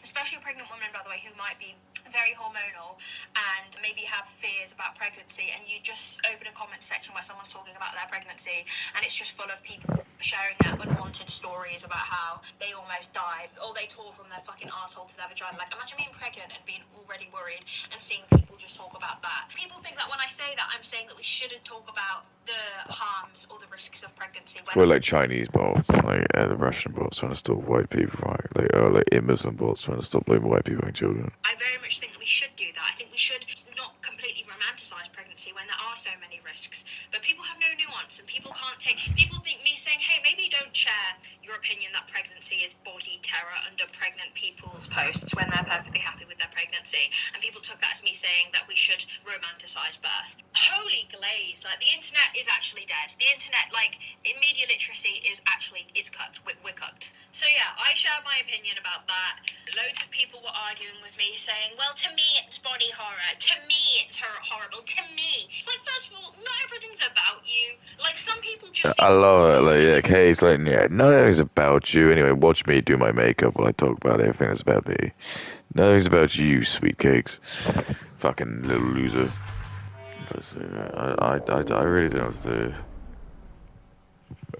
especially a pregnant woman, by the way, who might be very hormonal and maybe have fears about pregnancy, and you just open a comment section where someone's talking about their pregnancy and it's just full of people sharing their unwanted stories about how they almost died or they tore from their fucking asshole to their vagina. Like, imagine being pregnant and being already worried and seeing people just talk about that. People think that when I say that, I'm saying that we shouldn't talk about the harms or the risks of pregnancy. We're like Chinese bots, like the Russian bots trying to stop white people, right? Like Muslim bots trying to stop like white people having children. I very much think that we should do that. I think we should not completely romanticize pregnancy when there are so many risks. But people have no nuance, and people can't take. People think me saying, "Hey, maybe don't share your opinion that pregnancy is body terror" under pregnant people's posts when they're perfectly happy with their pregnancy. And people took that as me saying that we should romanticize birth. Holy glaze! Like, the internet is actually dead. The internet, like, in media literacy, is actually it's cooked. We're cooked. So yeah, I share my opinion about that. Loads of people were arguing with me, saying, "Well, to me it's body horror. To me it's horrible. To me." It's like, first of all, not everything's about you. Like, some people just. I love it. Like, yeah, Kay's like, yeah, nothing's about you. Anyway, watch me do my makeup while I talk about everything that's about me. Nothing's about you, sweet cakes. Fucking little loser. But, I really don't know what to do.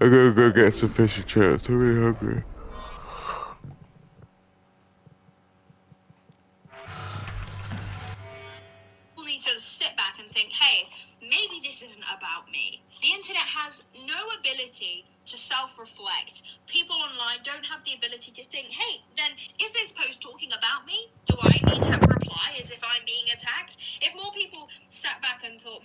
I gotta go get some fish and chips. I'm really hungry. People need to sit back and think, hey, maybe this isn't about me. The internet has no ability to self-reflect. People online don't have the ability to think, hey, then is this post talking about me? Do I need to reply as if I'm being attacked? If more people sat back and thought,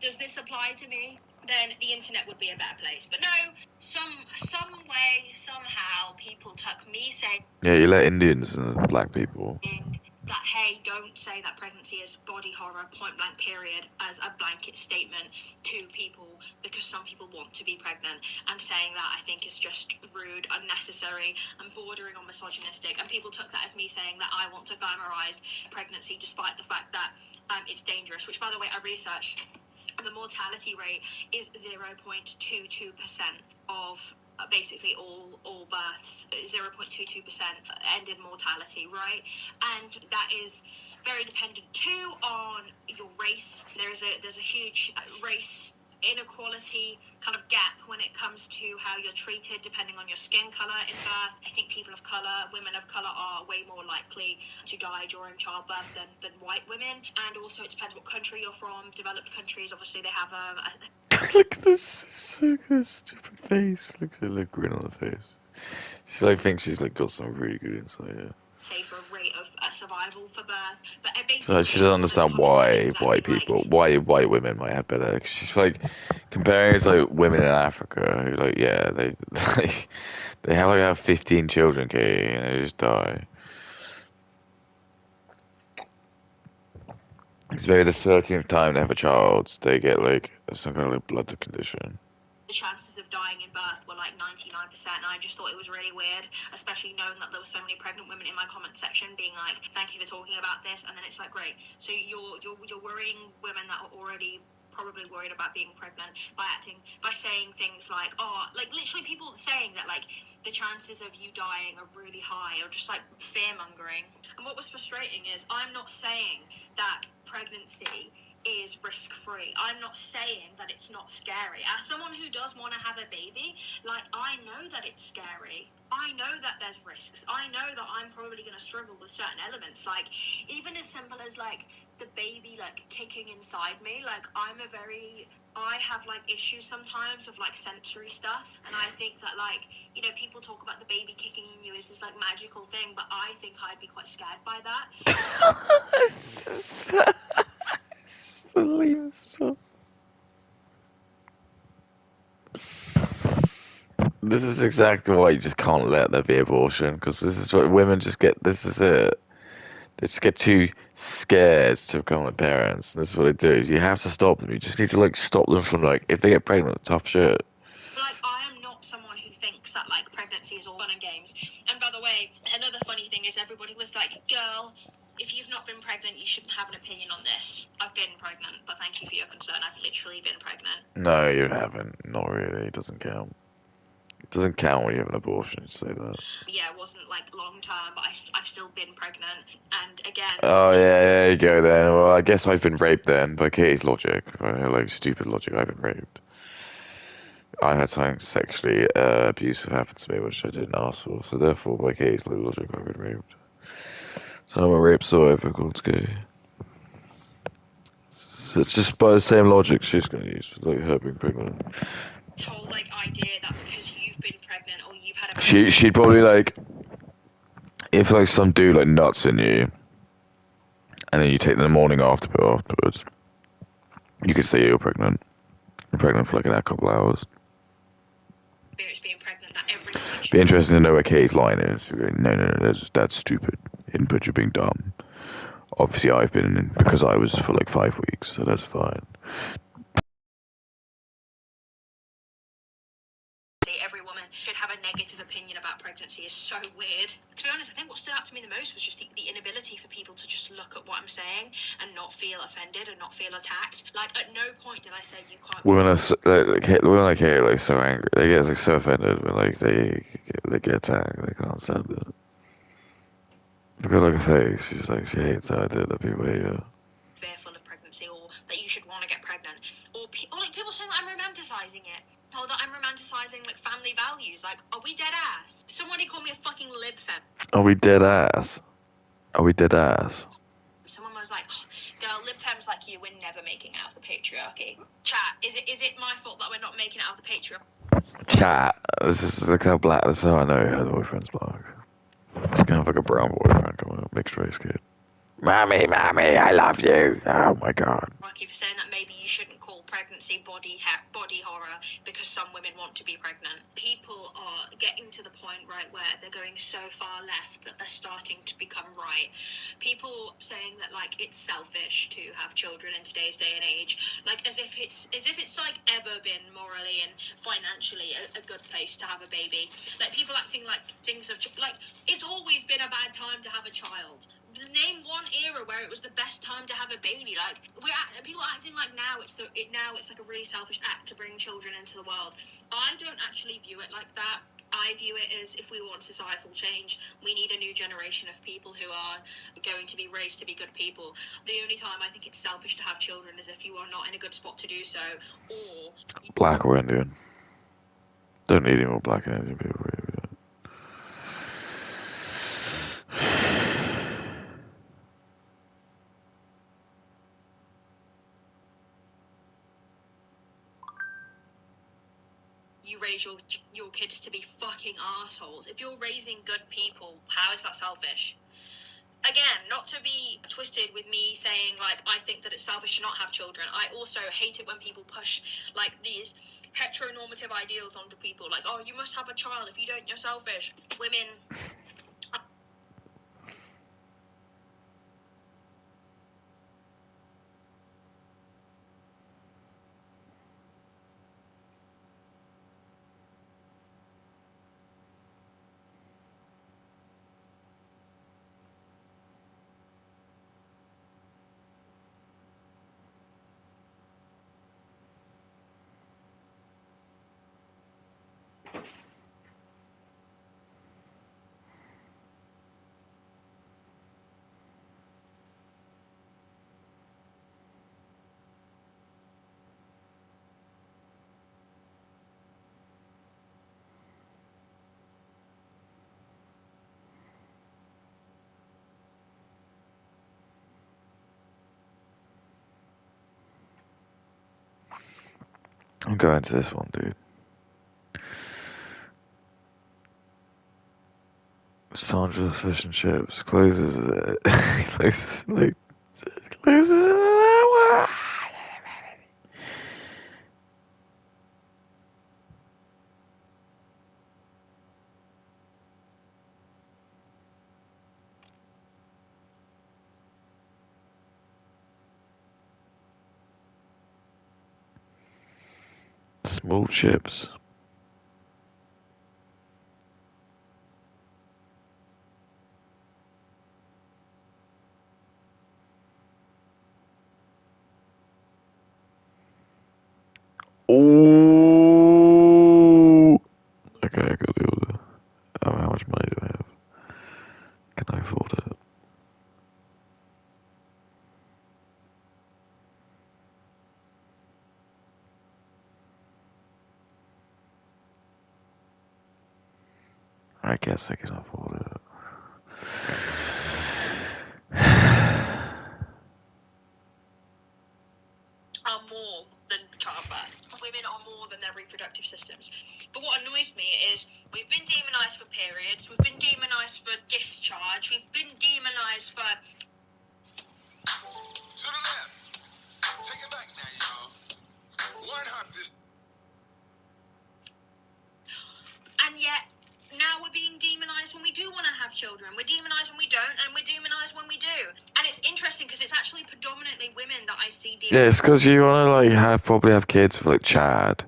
does this apply to me? Then the internet would be a better place. But no, some way, somehow, people took me saying, Yeah, you let Indians and black people. that, hey, don't say that pregnancy is body horror, point blank period, as a blanket statement to people because some people want to be pregnant, and saying that I think is just rude, unnecessary, and bordering on misogynistic. And people took that as me saying that I want to glamorize pregnancy despite the fact that it's dangerous, which, by the way, I researched. The mortality rate is 0.22% of basically all births. 0.22% end in mortality, right? And that is very dependent too on your race. There's a huge race inequality kind of gap when it comes to how you're treated depending on your skin color in birth. I think people of color, women of color, are way more likely to die during childbirth than white women. And also it depends what country you're from. Developed countries, obviously, they have Look at this stupid face. Look at the grin on the face. She like thinks she's like got some really good insight. Yeah. safer rate of survival for birth. But basically, So she doesn't understand why white people, why white women might have better. 'Cause she's like comparing it to like women in Africa who like they have 15 children, okay, and they just die. It's maybe the 13th time they have a child, they get like some kind of like blood condition. The chances of dying in birth were like 99%, and I just thought it was really weird, especially knowing that there were so many pregnant women in my comment section being like, "Thank you for talking about this," and then it's like, great, so you're worrying women that are already probably worried about being pregnant by saying things like, oh, like literally people saying that like the chances of you dying are really high, or just like fear mongering. And what was frustrating is I'm not saying that pregnancy is risk-free. I'm not saying that it's not scary. As someone who does want to have a baby, like, I know that it's scary. I know that there's risks. I know that I'm probably going to struggle with certain elements. Like, even as simple as, like, the baby, like, kicking inside me. Like, I have, like, issues sometimes with, like, sensory stuff. And I think that, like, you know, people talk about the baby kicking in you as this, like, magical thing. But I think I'd be quite scared by that. This is exactly why you just can't let there be abortion, because this is what women just get. This is it. They just get too scared to become like parents. This is what they do. You have to stop them. You just need to like stop them from like if they get pregnant, tough shit. Like, I am not someone who thinks that, like, pregnancy is all fun and games. And by the way, another funny thing is everybody was like, girl, if you've not been pregnant, you shouldn't have an opinion on this. I've been pregnant, but thank you for your concern. I've literally been pregnant. No, you haven't. Not really. It doesn't count. It doesn't count when you have an abortion. You say that. Yeah, it wasn't, like, long term, but I've still been pregnant. And again... Oh yeah, there you go then. Well, I guess I've been raped then by Katie's logic. By her like stupid logic, I've been raped. I had something sexually abusive happen to me, which I didn't ask for. So therefore, by Katie's logic, I've been raped. So I'm a rape survivor, it's gay. So it's just by the same logic she's going to use for like her being pregnant. whole, like, idea that because you've been pregnant or you've had a... She'd probably like, if like some dude like nuts in you, and then you take them the morning afterwards, you could say you're pregnant. You're pregnant for like a couple hours. Being pregnant, that every woman should... Be interesting to know where Katie's line is. No, that's stupid. Input, you're being dumb. Obviously, I've been in because I was for like 5 weeks, so that's fine. Every woman should have a negative opinion about pregnancy is so weird. To be honest, I think what stood out to me the most was just the inability for people to just look at what I'm saying and not feel offended and not feel attacked. Like, at no point did I say you can't... Women are so, women like Katie like so angry. They get like so offended when like they get attacked. They can't stand it. Look at her face. She's like she hates that idea that people hate her. Fearful of pregnancy, or that you should want to get pregnant, or like people saying that I'm romanticizing it, or that I'm romanticizing like family values. Like, are we dead ass? Somebody called me a fucking lib fem. Are we dead ass? Are we dead ass? Someone was like, oh, girl, lib fems like you, we're never making out of the patriarchy. Chat, is it my fault that we're not making out of the patriarchy? Chat. This is like how black. This is how I know her boyfriend's black. She's gonna have like a brown boyfriend, come on, mixed race kid. Mommy, I love you. Oh my god. Rocky for saying that maybe you shouldn't call pregnancy body horror because some women want to be pregnant. People are getting to the point, right, where they're going so far left that they're starting to become right. People saying that like it's selfish to have children in today's day and age, like as if it's like ever been morally and financially a good place to have a baby. Like people acting like things have like it's always been a bad time to have a child. Name one era where it was the best time to have a baby. Like people acting like now it's like a really selfish act to bring children into the world. I don't actually view it like that. I view it as if we want societal change, we need a new generation of people who are going to be raised to be good people. The only time I think it's selfish to have children is if you are not in a good spot to do so, or Black or Indian. Don't need any more black and Indian people. Really. you raise your kids to be fucking assholes. If you're raising good people, how is that selfish? Again, not to be twisted with me saying, like, I think that it's selfish to not have children. I also hate it when people push, like, these heteronormative ideals onto people. Like, oh, you must have a child. If you don't, you're selfish. Women... I'm going to this one, dude. Sandra's Fish and Chips closes closes like closes in an hour. Small chips. Oh. Okay, I got the order. Oh, how much money do I have? Can I afford it? I guess I can afford it. Are more than childbirth. Women are more than their reproductive systems. But what annoys me is we've been demonised for periods, we've been demonised for discharge, we've been demonised for... To the left. Take it back now, y'all. One hop this. And yet, now we're being demonised when we do want to have children. We're demonised when we don't, and we're demonised when we do. And it's interesting because it's actually predominantly women that I see demonised. Yeah, it's because you want to like probably have kids for like Chad.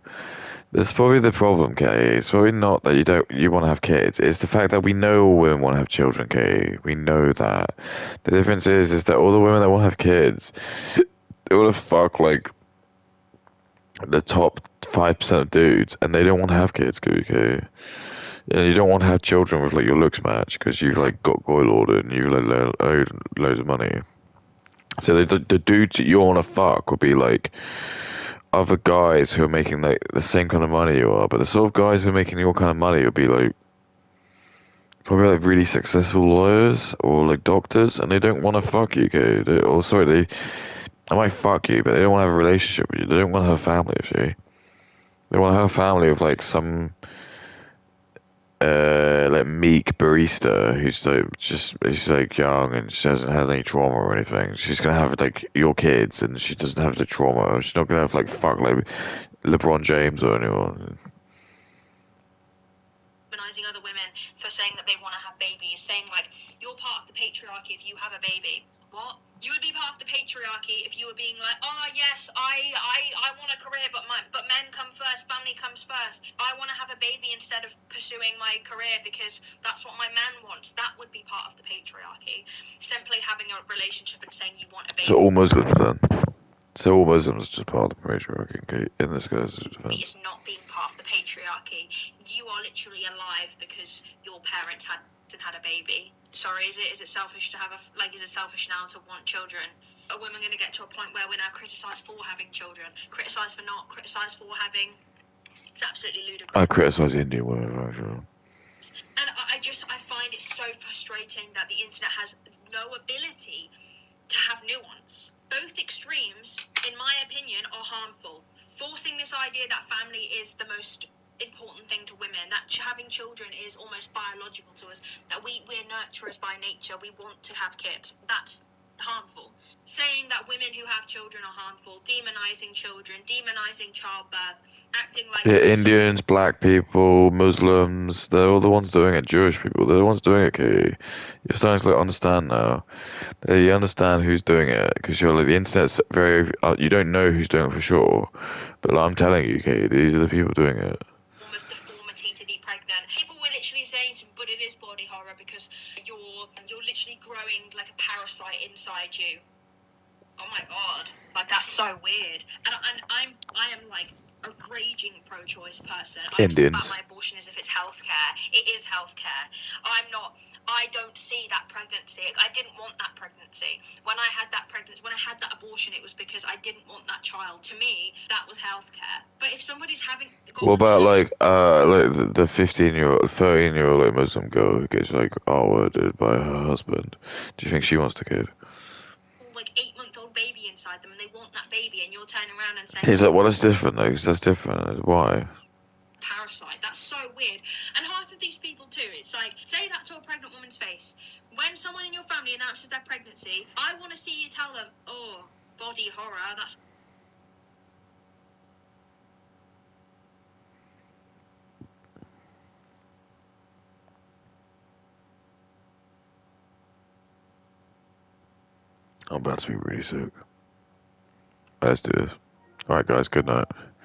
That's probably the problem, Kay. It's probably not that you want to have kids. It's the fact that we know all women want to have children, Kay. We know that. The difference is that all the women that want to have kids, they want to fuck like the top 5% of dudes, and they don't want to have kids, okay? And you don't want to have children with like your looks match because you've like got goil ordered and you've like owed loads of money. So the dudes that you want to fuck would be like other guys who are making like the same kind of money you are, but the sort of guys who are making your kind of money would be like probably like really successful lawyers or like doctors, and they don't want to fuck you, okay? Or sorry, they might fuck you, but they don't want to have a relationship with you. They don't want to have a family with you. They want to have a family with like some like meek barista who's like she's like young and she hasn't had any trauma or anything. She's gonna have like your kids and she doesn't have the trauma. She's not gonna have like fuck like LeBron James or anyone. Demonizing other women for saying that they want to have babies, saying like you're part of the patriarchy if you have a baby. What? You would be part of the patriarchy if you were being like, oh yes, I want a career, but men come first, family comes first. I want to have a baby instead of pursuing my career because that's what my man wants. That would be part of the patriarchy. Simply having a relationship and saying you want a baby. So all Muslims then. So all Muslims are just part of the patriarchy, okay, in this guy's defense. It's not being part of the patriarchy. You are literally alive because your parents hadn't had a baby. Sorry, is it selfish to have is it selfish now to want children? Are women going to get to a point where we're now criticised for having children, criticised for not, criticised for having? It's absolutely ludicrous. I criticise Indian women, actually. And I find it so frustrating that the internet has no ability to have nuance. Both extremes, in my opinion, are harmful. Forcing this idea that family is the most important thing to women, that having children is almost biological to us, that we're nurturers by nature, we want to have kids, that's harmful. Saying that women who have children are harmful, demonizing children, demonizing childbirth, acting like... Yeah, Indians, black people, Muslims, they're all the ones doing it. Jewish people, they're the ones doing it, Katie. You're starting to like, understand now. You understand who's doing it, because you're like, the internet's very... you don't know who's doing it for sure. But like, I'm telling you, Katie, these are the people doing it. Of deformity to be pregnant. People were literally saying to me, but it is body horror because you're literally growing like a parasite inside you. Oh my god, like that's so weird. And I am like a raging pro-choice person. I talk about my abortion as if it's healthcare. It is healthcare. I don't see that pregnancy. I didn't want that pregnancy. When I had that abortion, it was because I didn't want that child. To me, that was healthcare. But if somebody's having... What about like the 15-year-old, 13-year-old like Muslim girl who gets like R-worded by her husband? Do you think she wants the kid? Like 8-month-old baby inside inside them and they want that baby, and you're turning around and saying, He's like, well, that's different though, 'cause that's different. Why? parasite. That's so weird. And half of these people too, it's like, say that to a pregnant woman's face. When someone in your family announces their pregnancy, I want to see you tell them, oh, body horror, that's... I'm about to be really sick. Let's do this. Alright guys, good night.